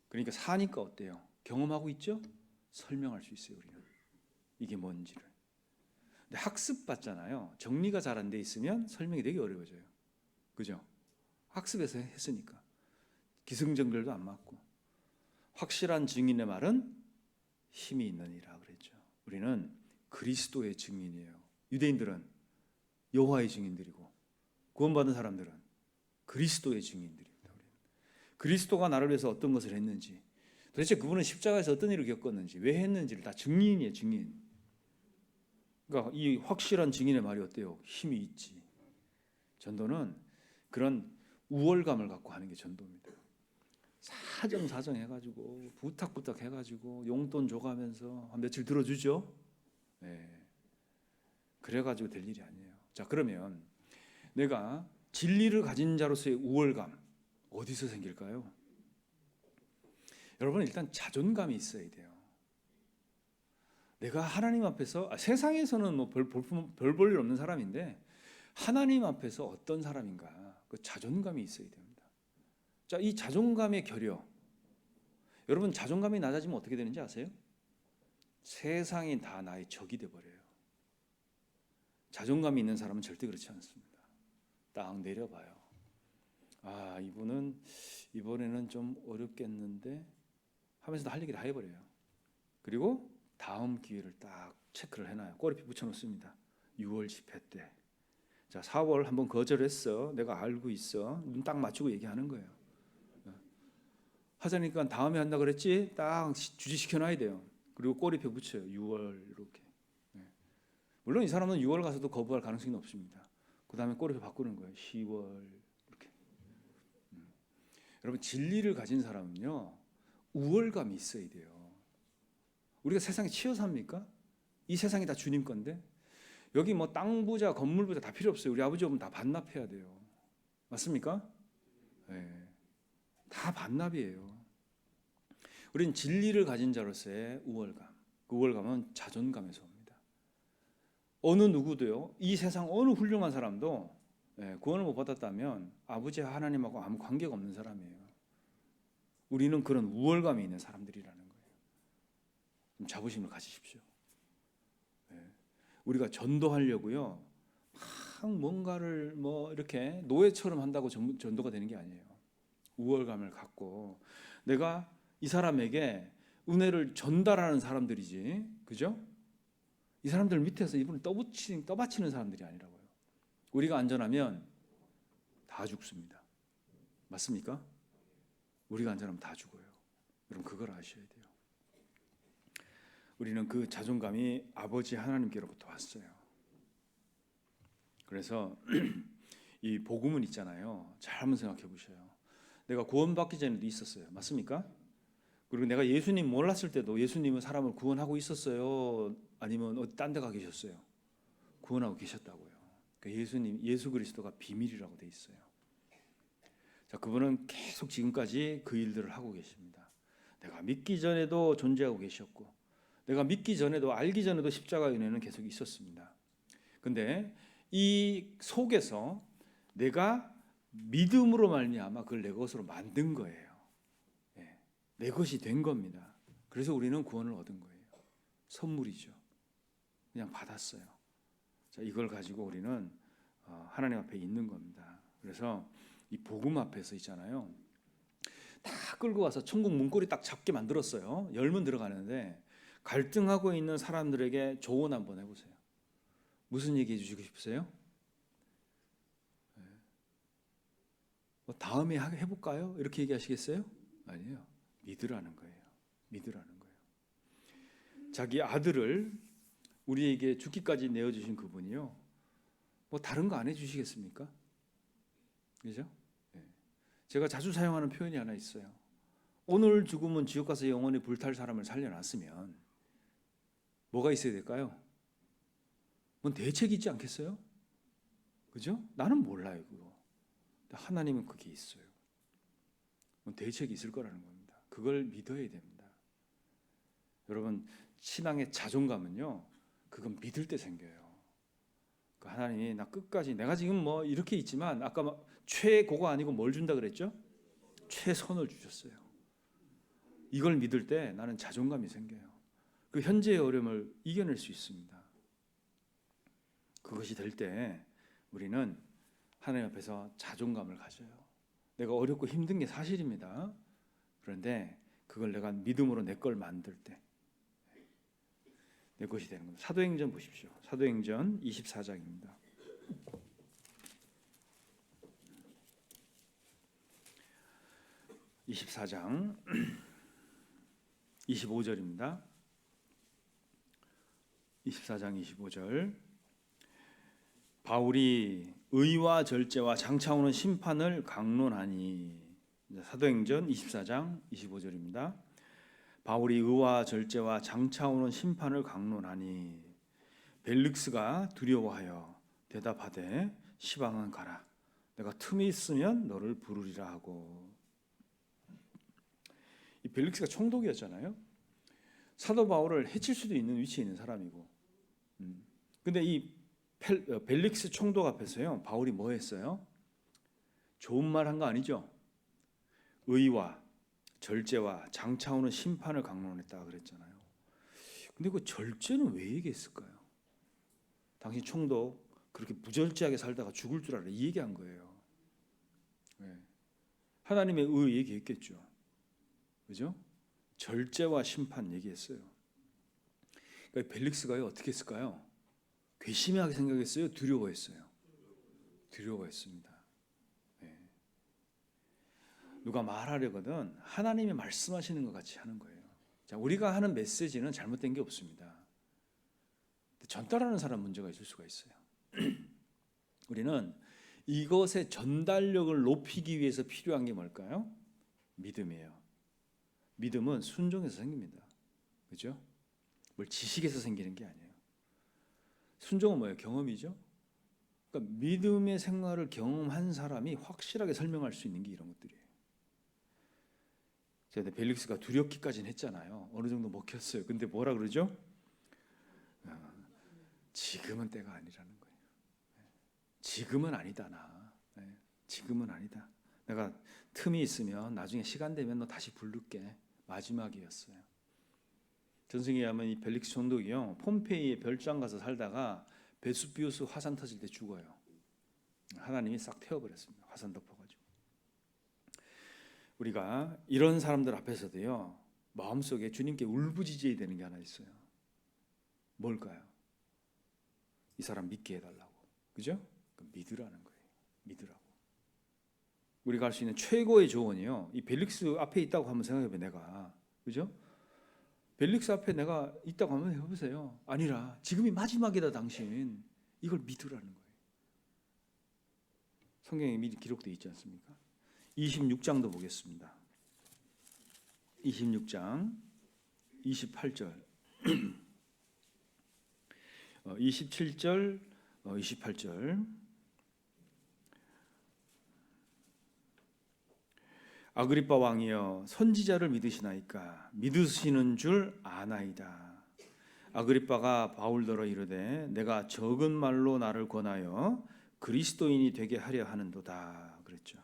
그러니까 사니까 어때요? 경험하고 있죠? 설명할 수 있어요, 우리는. 이게 뭔지를. 근데 학습 받잖아요. 정리가 잘 안 돼 있으면 설명이 되게 어려워져요. 그죠? 학습해서 했으니까. 기승전결도 안 맞고. 확실한 증인의 말은 힘이 있느니라 그랬죠. 우리는 그리스도의 증인이에요. 유대인들은 여호와의 증인들이고 구원받은 사람들은 그리스도의 증인들입니다. 우리는. 그리스도가 나를 위해서 어떤 것을 했는지, 도대체 그분은 십자가에서 어떤 일을 겪었는지, 왜 했는지를 다 증인이에요. 증인. 그러니까 이 확실한 증인의 말이 어때요? 힘이 있지. 전도는 그런 우월감을 갖고 하는 게 전도입니다. 사정사정 해가지고 부탁부탁 해가지고 용돈 줘가면서 한 며칠 들어주죠. 네. 그래가지고 될 일이 아니에요. 자, 그러면 내가 진리를 가진 자로서의 우월감 어디서 생길까요? 여러분, 일단 자존감이 있어야 돼요. 내가 하나님 앞에서 세상에서는 뭐 별 볼 일 없는 사람인데 하나님 앞에서 어떤 사람인가, 그 자존감이 있어야 됩니다. 자, 이 자존감의 결여, 여러분 자존감이 낮아지면 어떻게 되는지 아세요? 세상이 다 나의 적이 돼 버려요. 자존감이 있는 사람은 절대 그렇지 않습니다. 딱 내려봐요. 이분은 이번에는 좀 어렵겠는데 하면서 할 얘기를 다 해버려요. 그리고 다음 기회를 딱 체크를 해놔요. 꼬리표 붙여놓습니다. 6월 집회 때. 자, 4월 한번 거절했어. 내가 알고 있어. 눈 딱 맞추고 얘기하는 거예요. 하자니까 다음에 한다 그랬지? 딱 주지시켜놔야 돼요. 그리고 꼬리표 붙여요. 6월 이렇게. 물론 이 사람은 6월 가서도 거부할 가능성이 높습니다. 그 다음에 꼬리표 바꾸는 거예요. 10월 이렇게. 여러분, 진리를 가진 사람은요, 우월감이 있어야 돼요. 우리가 세상에 치여 삽니까? 이 세상이 다 주님 건데 여기 뭐 땅 부자, 건물 부자 다 필요 없어요. 우리 아버지 오면 다 반납해야 돼요. 맞습니까? 네. 다 반납이에요. 우리는 진리를 가진 자로서의 우월감. 그 우월감은 자존감에서 옵니다. 어느 누구도요, 이 세상 어느 훌륭한 사람도 구원을 못 받았다면 아버지 하나님하고 아무 관계가 없는 사람이에요. 우리는 그런 우월감이 있는 사람들이라는 거예요. 좀 자부심을 가지십시오. 우리가 전도하려고요, 막 뭔가를 뭐 이렇게 노예처럼 한다고 전도가 되는 게 아니에요. 우월감을 갖고 내가 이 사람에게 은혜를 전달하는 사람들이지, 그죠? 이 사람들 밑에서 이분을 떠받치는 사람들이 아니라고요. 우리가 안전하면 다 죽습니다. 맞습니까? 우리가 안전하면 다 죽어요. 여러분, 그걸 아셔야 돼요. 우리는 그 자존감이 아버지 하나님께로부터 왔어요. 그래서 이 복음은 있잖아요. 잘 한번 생각해 보셔요. 내가 구원받기 전에도 있었어요. 맞습니까? 그리고 내가 예수님 몰랐을 때도 예수님은 사람을 구원하고 있었어요? 아니면 어디 딴 데 가 계셨어요? 구원하고 계셨다고요. 그러니까 예수 그리스도가 비밀이라고 돼 있어요. 자, 그분은 계속 지금까지 그 일들을 하고 계십니다. 내가 믿기 전에도 존재하고 계셨고, 내가 믿기 전에도 알기 전에도 십자가 은혜는 계속 있었습니다. 근데 이 속에서 내가 믿음으로 말미암아 그걸 내 것으로 만든 거예요. 예, 내 것이 된 겁니다. 그래서 우리는 구원을 얻은 거예요. 선물이죠. 그냥 받았어요. 자, 이걸 가지고 우리는 하나님 앞에 있는 겁니다. 그래서 이 복음 앞에서 있잖아요. 다 끌고 와서 천국 문고리 딱 잡게 만들었어요. 열면 들어가는데 갈등하고 있는 사람들에게 조언 한번 해보세요. 무슨 얘기해 주시고 싶으세요? 뭐 다음에 해볼까요? 이렇게 얘기하시겠어요? 아니에요. 믿으라는 거예요. 믿으라는 거예요. 자기 아들을 우리에게 죽기까지 내어주신 그분이요. 뭐 다른 거 안 해주시겠습니까? 그죠? 네. 제가 자주 사용하는 표현이 하나 있어요. 오늘 죽으면 지옥 가서 영원히 불탈 사람을 살려놨으면 뭐가 있어야 될까요? 뭔 대책이 있지 않겠어요? 그죠? 나는 몰라요 그거. 하나님은 그게 있어요. 뭔 대책이 있을 거라는 겁니다. 그걸 믿어야 됩니다. 여러분 신앙의 자존감은요, 그건 믿을 때 생겨요. 하나님이 나 끝까지 내가 지금 뭐 이렇게 있지만 아까 막 최고가 아니고 뭘 준다 그랬죠? 최선을 주셨어요. 이걸 믿을 때 나는 자존감이 생겨요. 그 현재의 어려움을 이겨낼 수 있습니다. 그것이 될 때 우리는 하나님 앞에서 자존감을 가져요. 내가 어렵고 힘든 게 사실입니다. 그런데 그걸 내가 믿음으로 내 걸 만들 때 내 것이 되는 겁니다. 사도행전 보십시오. 사도행전 24장입니다. 24장 25절입니다. 24장 25절. 바울이 의와 절제와 장차 오는 심판을 강론하니. 사도행전 24장 25절입니다. 바울이 의와 절제와 장차 오는 심판을 강론하니 벨릭스가 두려워하여 대답하되 시방은 가라. 내가 틈이 있으면 너를 부르리라 하고. 이 벨릭스가 총독이었잖아요. 사도 바울을 해칠 수도 있는 위치에 있는 사람이고. 근데 이 벨릭스 총독 앞에서요, 바울이 뭐 했어요? 좋은 말 한 거 아니죠? 의와 절제와 장차 오는 심판을 강론했다 그랬잖아요. 근데 그 절제는 왜 얘기했을까요? 당신 총독 그렇게 무절제하게 살다가 죽을 줄 알아, 이 얘기한 거예요. 네. 하나님의 의 얘기했겠죠. 그죠? 절제와 심판 얘기했어요. 그러니까 벨릭스가 어떻게 했을까요? 괘씸하게 생각했어요? 두려워했어요? 두려워했습니다. 네. 누가 말하려거든 하나님이 말씀하시는 것 같이 하는 거예요. 자, 우리가 하는 메시지는 잘못된 게 없습니다. 전달하는 사람 문제가 있을 수가 있어요. 우리는 이것의 전달력을 높이기 위해서 필요한 게 뭘까요? 믿음이에요. 믿음은 순종에서 생깁니다. 그죠? 뭘 지식에서 생기는 게 아니에요. 순종은 뭐예요? 경험이죠. 그러니까 믿음의 생활을 경험한 사람이 확실하게 설명할 수 있는 게 이런 것들이에요. 제가 벨릭스가 두렵기까지는 했잖아요. 어느 정도 먹혔어요. 근데 뭐라 그러죠? 지금은 때가 아니라는 거예요. 지금은 아니다. 지금은 아니다. 내가 틈이 있으면 나중에 시간 되면 너 다시 부를게. 마지막이었어요. 전승에 하면 이 벨릭스 총독이요, 폼페이에 별장 가서 살다가 베수비우스 화산 터질 때 죽어요. 하나님이 싹 태워버렸습니다. 화산 덮어가지고. 우리가 이런 사람들 앞에서도요, 마음속에 주님께 울부짖어야 되는 게 하나 있어요. 뭘까요? 이 사람 믿게 해달라고. 그죠? 믿으라는 거예요. 믿으라고. 우리가 할 수 있는 최고의 조언이요, 이 벨릭스 앞에 있다고 한번 생각해봐요. 내가. 그죠? 벨릭스 앞에 내가 있다고 한번 해보세요. 아니라 지금이 마지막이다 당신. 이걸 믿으라는 거예요. 성경에 미리 기록되어 있지 않습니까? 26장도 보겠습니다. 26장 28절 27절 28절 아그리빠 왕이여 선지자를 믿으시나이까 믿으시는 줄 아나이다. 아그리빠가 바울더러 이르되 내가 적은 말로 나를 권하여 그리스도인이 되게 하려 하는도다 그랬죠.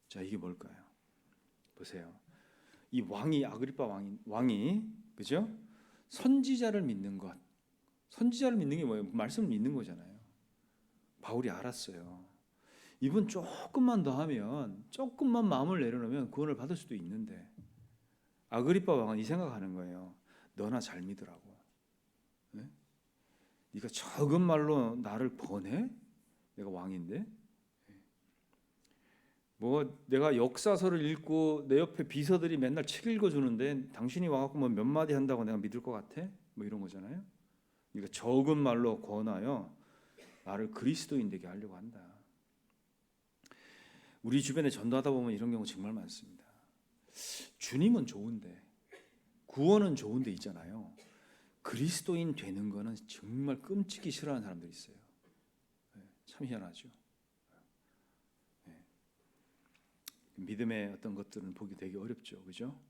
자, 이게 뭘까요? 보세요. 이 왕이 아그리빠 왕이 그죠? 선지자를 믿는 것. 선지자를 믿는 게 뭐예요? 말씀을 믿는 거잖아요. 바울이 알았어요. 이분 조금만 더 하면, 조금만 마음을 내려놓으면 구원을 받을 수도 있는데, 아그리빠 왕은 이 생각하는 거예요. 너나 잘 믿으라고. 네? 네가 적은 말로 나를 권해? 내가 왕인데? 뭐 내가 역사서를 읽고 내 옆에 비서들이 맨날 책 읽어주는데 당신이 와갖고 뭐 몇 마디 한다고 내가 믿을 것 같아? 뭐 이런 거잖아요. 그러니까 적은 말로 권하여 나를 그리스도인 되게 하려고 한다. 우리 주변에 전도하다 보면 이런 경우 정말 많습니다. 주님은 좋은데, 구원은 좋은데 있잖아요. 그리스도인 되는 거는 정말 끔찍이 싫어하는 사람들이 있어요. 참 희한하죠. 믿음의 어떤 것들은 보기 되게 어렵죠, 그죠?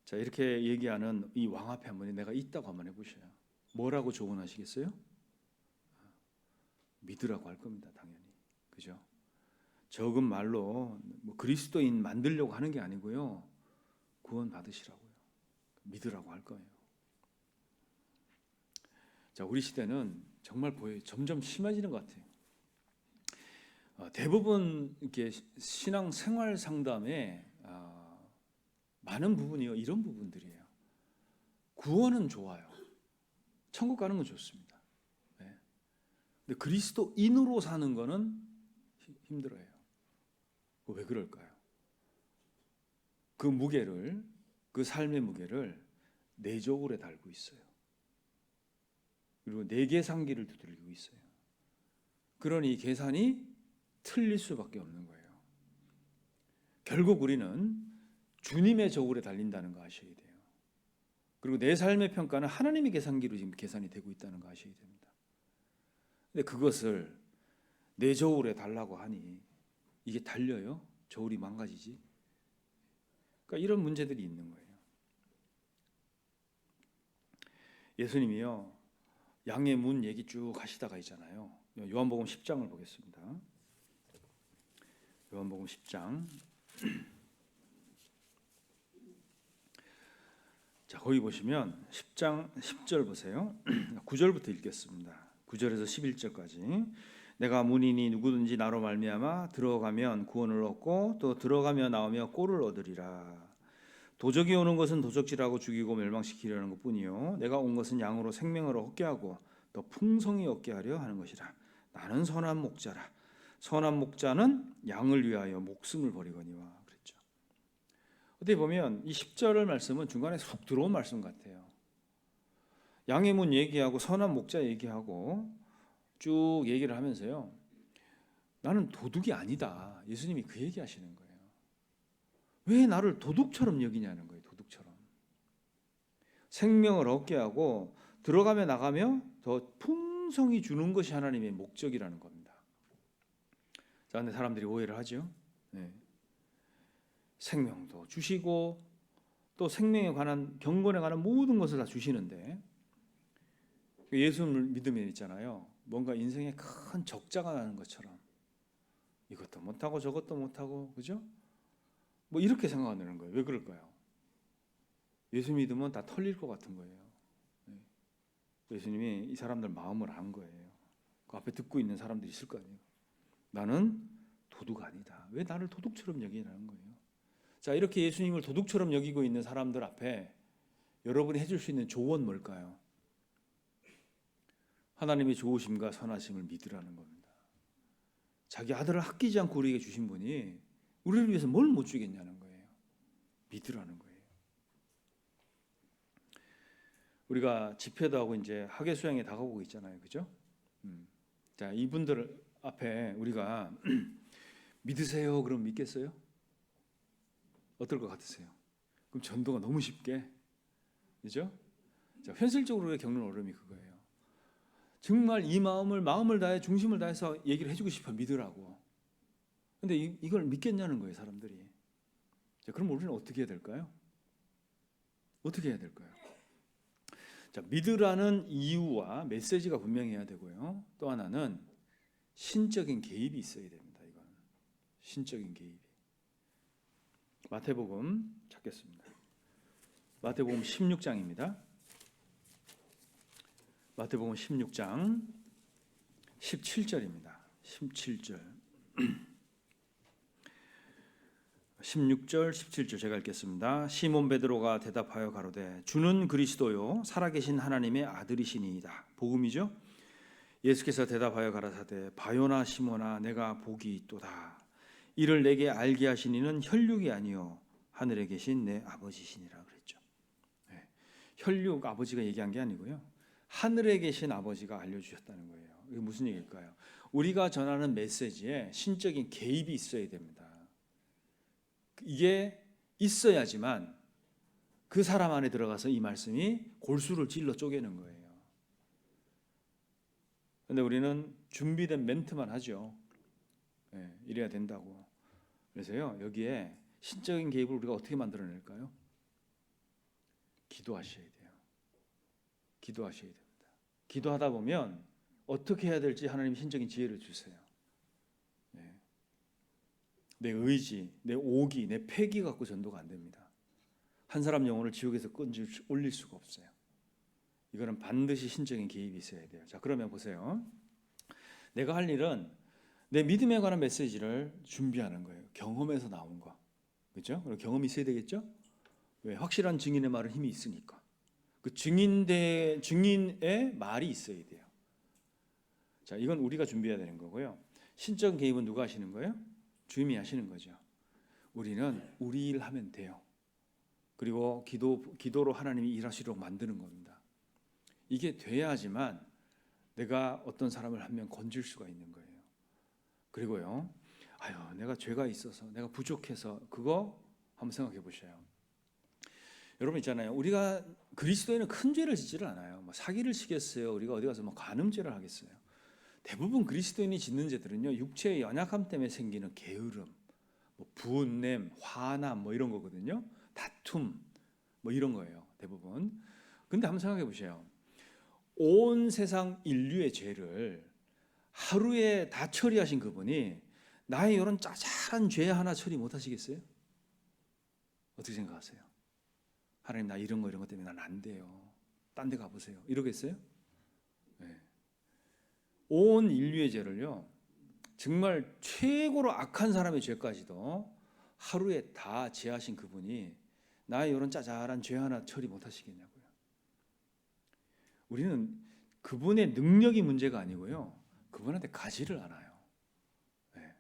자, 이렇게 얘기하는 이 왕 앞에 한번 내가 있다고 한번 해보셔요. 뭐라고 조언하시겠어요? 믿으라고 할 겁니다, 당연히, 그죠? 적은 말로 뭐 그리스도인 만들려고 하는 게 아니고요, 구원 받으시라고요, 믿으라고 할 거예요. 자, 우리 시대는 정말 보여요. 점점 심해지는 것 같아요. 대부분 이렇게 신앙 생활 상담에 많은 부분이요 이런 부분들이에요. 구원은 좋아요. 천국 가는 건 좋습니다. 네. 근데 그리스도인으로 사는 거는 힘들어요. 왜 그럴까요? 그 무게를, 그 삶의 무게를 내적으로 달고 있어요. 그리고 내 계산기를 두들기고 있어요. 그러니 계산이 틀릴 수밖에 없는 거예요. 결국 우리는 주님의 저울에 달린다는 거 아셔야 돼요. 그리고 내 삶의 평가는 하나님의 계산기로 지금 계산이 되고 있다는 거 아셔야 됩니다. 근데 그것을 내 저울에 달라고 하니 이게 달려요? 저울이 망가지지? 그러니까 이런 문제들이 있는 거예요. 예수님이요, 양의 문 얘기 쭉 하시다가 있잖아요. 요한복음 10장을 보겠습니다. 요한복음 10장. 자, 거기 보시면 10장 10절 보세요. 9절부터 읽겠습니다. 9절에서 11절까지. 내가 문이니 누구든지 나로 말미암아 들어가면 구원을 얻고 또 들어가며 나오며 꼴을 얻으리라. 도적이 오는 것은 도적질하고 죽이고 멸망시키려는 것뿐이요 내가 온 것은 양으로 생명을 얻게 하고 또 풍성히 얻게 하려 하는 것이라. 나는 선한 목자라. 선한 목자는 양을 위하여 목숨을 버리거니와. 그랬죠. 어떻게 보면 이 10절 말씀은 중간에 훅 들어온 말씀 같아요. 양의 문 얘기하고 선한 목자 얘기하고 쭉 얘기를 하면서요, 나는 도둑이 아니다. 예수님이 그 얘기 하시는 거예요. 왜 나를 도둑처럼 여기냐는 거예요. 도둑처럼. 생명을 얻게 하고 들어가며 나가며 더 풍성히 주는 것이 하나님의 목적이라는 겁니다. 자, 근데 사람들이 오해를 하죠. 네. 생명도 주시고 또 생명에 관한, 경건에 관한 모든 것을 다 주시는데, 예수를 믿으면 있잖아요, 뭔가 인생에 큰 적자가 나는 것처럼 이것도 못하고 저것도 못하고, 그죠? 뭐 이렇게 생각하는 거예요. 왜 그럴까요? 예수 믿으면 다 털릴 것 같은 거예요. 네. 예수님이 이 사람들 마음을 안 거예요. 그 앞에 듣고 있는 사람들이 있을 거 아니에요. 나는 도둑 아니다. 왜 나를 도둑처럼 여기냐는 거예요. 자, 이렇게 예수님을 도둑처럼 여기고 있는 사람들 앞에 여러분이 해줄 수 있는 조언 뭘까요? 하나님의 좋으심과 선하심을 믿으라는 겁니다. 자기 아들을 아끼지 않고 우리에게 주신 분이 우리를 위해서 뭘 못 주겠냐는 거예요. 믿으라는 거예요. 우리가 집회도 하고 이제 학예 수양에 다가오고 있잖아요, 그죠? 자, 이분들 앞에 우리가 믿으세요, 그럼 믿겠어요? 어떨 것 같으세요? 그럼 전도가 너무 쉽게, 그죠? 자, 현실적으로 겪는 어려움이 그거예요. 정말 이 마음을 다해 중심을 다해서 얘기를 해주고 싶어, 믿으라고. 근데 이걸 믿겠냐는 거예요, 사람들이. 자, 그럼 우리는 어떻게 해야 될까요? 어떻게 해야 될까요? 자, 믿으라는 이유와 메시지가 분명해야 되고요. 또 하나는 신적인 개입이 있어야 됩니다. 이건 신적인 개입이. 마태복음 찾겠습니다. 마태복음 16장입니다. 마태복음 16장 17절입니다. 17절. 16절 17절 제가 읽겠습니다. 시몬 베드로가 대답하여 가로되 주는 그리스도요 살아계신 하나님의 아들이시니이다. 복음이죠. 예수께서 대답하여 가라사대 바요나 시몬아 내가 복이 있도다. 이를 내게 알게 하신 이는 혈육이 아니요 하늘에 계신 내 아버지시니라 그랬죠. 네. 혈육 아버지가 얘기한 게 아니고요. 하늘에 계신 아버지가 알려주셨다는 거예요. 이게 무슨 얘기일까요? 우리가 전하는 메시지에 신적인 개입이 있어야 됩니다. 이게 있어야지만 그 사람 안에 들어가서 이 말씀이 골수를 찔러 쪼개는 거예요. 그런데 우리는 준비된 멘트만 하죠. 네, 이래야 된다고. 그래서요 여기에 신적인 개입을 우리가 어떻게 만들어낼까요? 기도하셔야 돼요. 기도하셔야 됩니다. 기도하다 보면 어떻게 해야 될지 하나님 신적인 지혜를 주세요. 네. 내 의지, 내 오기, 내 패기 갖고 전도가 안 됩니다. 한 사람 영혼을 지옥에서 올릴 수가 없어요. 이거는 반드시 신적인 개입이 있어야 돼요. 자, 그러면 보세요. 내가 할 일은 내 믿음에 관한 메시지를 준비하는 거예요. 경험에서 나온 거, 그렇죠? 그리고 경험이 있어야 되겠죠? 왜? 확실한 증인의 말은 힘이 있으니까. 그 증인의 말이 있어야 돼요. 자, 이건 우리가 준비해야 되는 거고요. 신적 개입은 누가 하시는 거예요? 주님이 하시는 거죠. 우리는 우리 일 하면 돼요. 그리고 기도로 하나님이 일하시도록 만드는 겁니다. 이게 돼야지만 내가 어떤 사람을 한 명 건질 수가 있는 거예요. 그리고요, 내가 죄가 있어서, 내가 부족해서, 그거 한번 생각해 보셔요. 여러분 있잖아요. 우리가 그리스도인은 큰 죄를 짓지를 않아요. 뭐 사기를 치겠어요. 우리가 어디 가서 뭐 간음죄를 하겠어요. 대부분 그리스도인이 짓는 죄들은요, 육체의 연약함 때문에 생기는 게으름, 뭐 분냄, 화남, 뭐 이런 거거든요. 다툼, 뭐 이런 거예요. 대부분. 근데 한번 생각해 보세요. 온 세상 인류의 죄를 하루에 다 처리하신 그분이 나의 이런 짜잘한 죄 하나 처리 못 하시겠어요? 어떻게 생각하세요? 하나님 나 이런 거 때문에 난 안 돼요. 딴 데 가보세요. 이러겠어요? 네. 온 인류의 죄를요, 정말 최고로 악한 사람의 죄까지도 하루에 다 제하신 그분이 나의 이런 짜잘한 죄 하나 처리 못 하시겠냐고요. 우리는 그분의 능력이 문제가 아니고요, 그분한테 가지를 않아요. 네.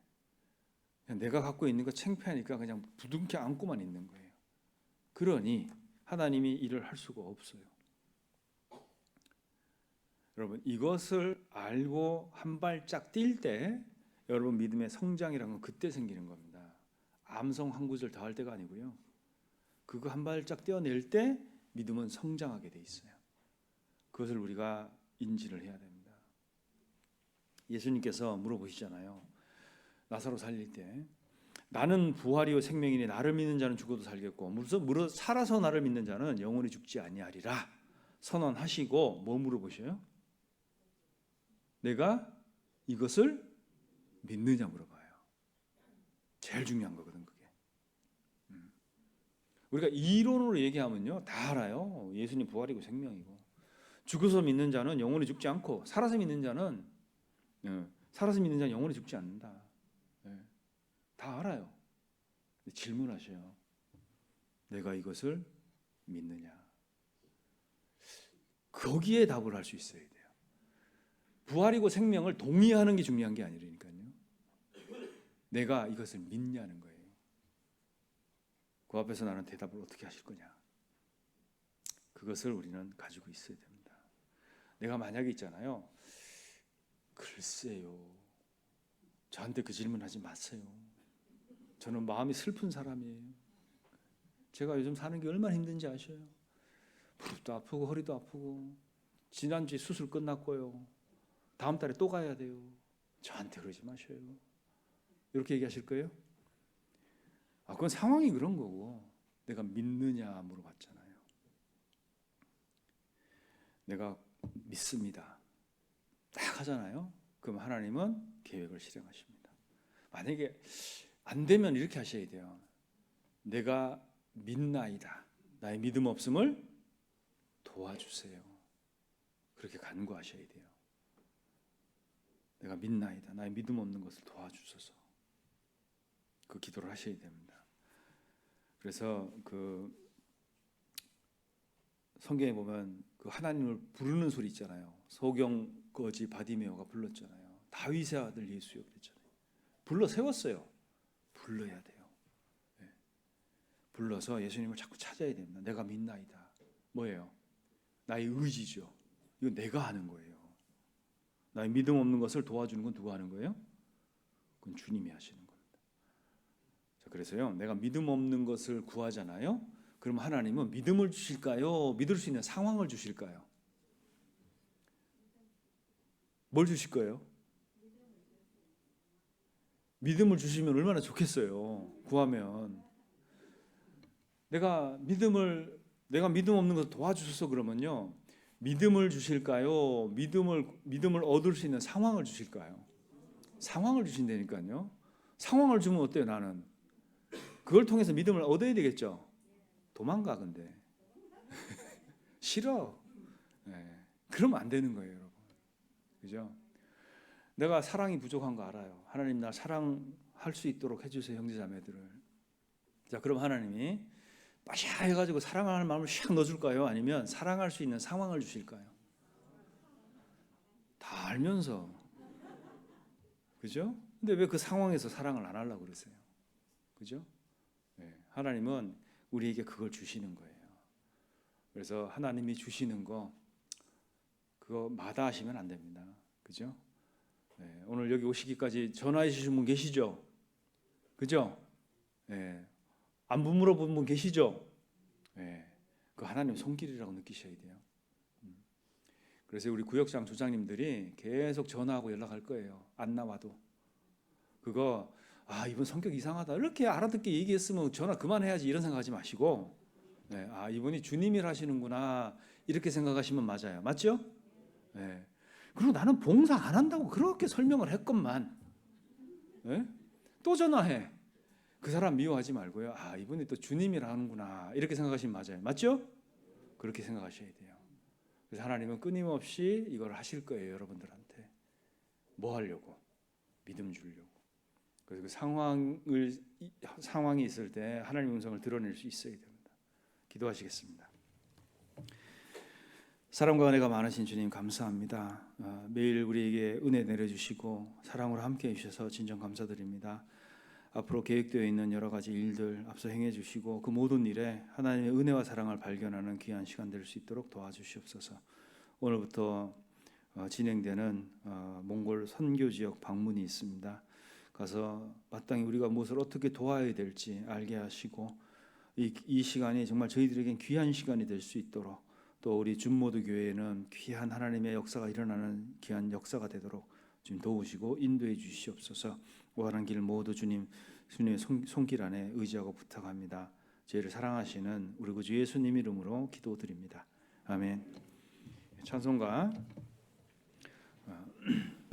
그냥 내가 갖고 있는 거 창피하니까 그냥 부둥켜 안고만 있는 거예요. 그러니 하나님이 일을 할 수가 없어요. 여러분 이것을 알고 한 발짝 뛸 때 여러분 믿음의 성장이라는 건 그때 생기는 겁니다. 암송 한 구절 더 할 때가 아니고요. 그거 한 발짝 떼어낼 때 믿음은 성장하게 돼 있어요. 그것을 우리가 인지를 해야 됩니다. 예수님께서 물어보시잖아요. 나사로 살릴 때 나는 부활이요 생명이니 나를 믿는 자는 죽어도 살겠고 무릇 살아서 나를 믿는 자는 영원히 죽지 아니하리라 선언하시고 뭐 물어보셔요? 내가 이것을 믿느냐 물어봐요. 제일 중요한 거거든 그게. 우리가 이론으로 얘기하면요 다 알아요. 예수님 부활이고 생명이고 죽어서 믿는 자는 영원히 죽지 않고 살아서 믿는 자는 영원히 죽지 않는다. 다 알아요. 질문하셔요. 내가 이것을 믿느냐? 거기에 답을 할 수 있어야 돼요. 부활이고 생명을 동의하는 게 중요한 게 아니라니까요. 내가 이것을 믿냐는 거예요. 그 앞에서 나는 대답을 어떻게 하실 거냐? 그것을 우리는 가지고 있어야 됩니다. 내가 만약에 있잖아요. 글쎄요. 저한테 그 질문 하지 마세요. 저는 마음이 슬픈 사람이에요. 제가 요즘 사는 게 얼마나 힘든지 아셔요? 무릎도 아프고 허리도 아프고 지난주에 수술 끝났고요. 다음 달에 또 가야 돼요. 저한테 그러지 마셔요. 이렇게 얘기하실 거예요? 그건 상황이 그런 거고 내가 믿느냐 물어봤잖아요. 내가 믿습니다. 딱 하잖아요. 그럼 하나님은 계획을 실행하십니다. 만약에 안 되면 이렇게 하셔야 돼요. 내가 믿나이다. 나의 믿음 없음을 도와주세요. 그렇게 간구하셔야 돼요. 내가 믿나이다. 나의 믿음 없는 것을 도와주소서. 그 기도를 하셔야 됩니다. 그래서 그 성경에 보면 그 하나님을 부르는 소리 있잖아요. 소경 거지 바디메오가 불렀잖아요. 다윗의 아들 예수여 그랬잖아요. 불러 세웠어요. 불러야 돼요. 네. 불러서 예수님을 자꾸 찾아야 됩니다. 내가 믿나이다. 뭐예요? 나의 의지죠. 이거 내가 하는 거예요. 나의 믿음 없는 것을 도와주는 건 누가 하는 거예요? 그건 주님이 하시는 겁니다. 자, 그래서요, 내가 믿음 없는 것을 구하잖아요. 그럼 하나님은 믿음을 주실까요? 믿을 수 있는 상황을 주실까요? 뭘 주실 거예요? 믿음을 주시면 얼마나 좋겠어요. 구하면 내가 믿음 없는 것을 도와주셔서 그러면요. 믿음을 주실까요? 믿음을 얻을 수 있는 상황을 주실까요? 상황을 주신다니까요. 상황을 주면 어때요? 나는 그걸 통해서 믿음을 얻어야 되겠죠. 도망가 근데 싫어. 네. 그러면 안 되는 거예요, 여러분. 그죠? 내가 사랑이 부족한 거 알아요. 하나님 나 사랑할 수 있도록 해주세요, 형제자매들을. 자, 그럼 하나님이 빠샤 해가지고 사랑하는 마음을 샥 넣어줄까요? 아니면 사랑할 수 있는 상황을 주실까요? 다 알면서, 그죠? 근데 왜 그 상황에서 사랑을 안 하려고 그러세요? 그죠? 네. 하나님은 우리에게 그걸 주시는 거예요. 그래서 하나님이 주시는 거 그거 마다하시면 안 됩니다. 그죠? 네. 오늘 여기 오시기까지 전화해 주신 분 계시죠? 그죠? 네. 안부 물어본 분 계시죠? 네. 그 하나님 손길이라고 느끼셔야 돼요. 그래서 우리 구역장 조장님들이 계속 전화하고 연락할 거예요. 안 나와도. 그거 이분 성격 이상하다 이렇게 알아듣게 얘기했으면 전화 그만해야지 이런 생각하지 마시고 네, 이분이 주님이 하시는구나 이렇게 생각하시면 맞아요. 맞죠? 네. 그리고 나는 봉사 안 한다고 그렇게 설명을 했건만 네? 또 전화해. 그 사람 미워하지 말고요. 이분이 또 주님이라 하는구나 이렇게 생각하시면 맞아요. 맞죠? 그렇게 생각하셔야 돼요. 그래서 하나님은 끊임없이 이걸 하실 거예요. 여러분들한테 뭐 하려고? 믿음 주려고. 그래서 그 상황이 있을 때 하나님의 음성을 드러낼 수 있어야 됩니다. 기도하시겠습니다. 사랑과 은혜가 많으신 주님 감사합니다. 매일 우리에게 은혜 내려주시고 사랑으로 함께해 주셔서 진정 감사드립니다. 앞으로 계획되어 있는 여러 가지 일들 앞서 행해 주시고 그 모든 일에 하나님의 은혜와 사랑을 발견하는 귀한 시간 될 수 있도록 도와주시옵소서. 오늘부터 진행되는 몽골 선교 지역 방문이 있습니다. 가서 마땅히 우리가 무엇을 어떻게 도와야 될지 알게 하시고 이 시간이 정말 저희들에겐 귀한 시간이 될 수 있도록 또 우리 준모두 교회에는 귀한 하나님의 역사가 일어나는 귀한 역사가 되도록 좀 도우시고 인도해 주시옵소서. 오하는 길 모두 주님의 손길 안에 의지하고 부탁합니다. 저희를 사랑하시는 우리 구주 예수님 이름으로 기도드립니다. 아멘. 찬송가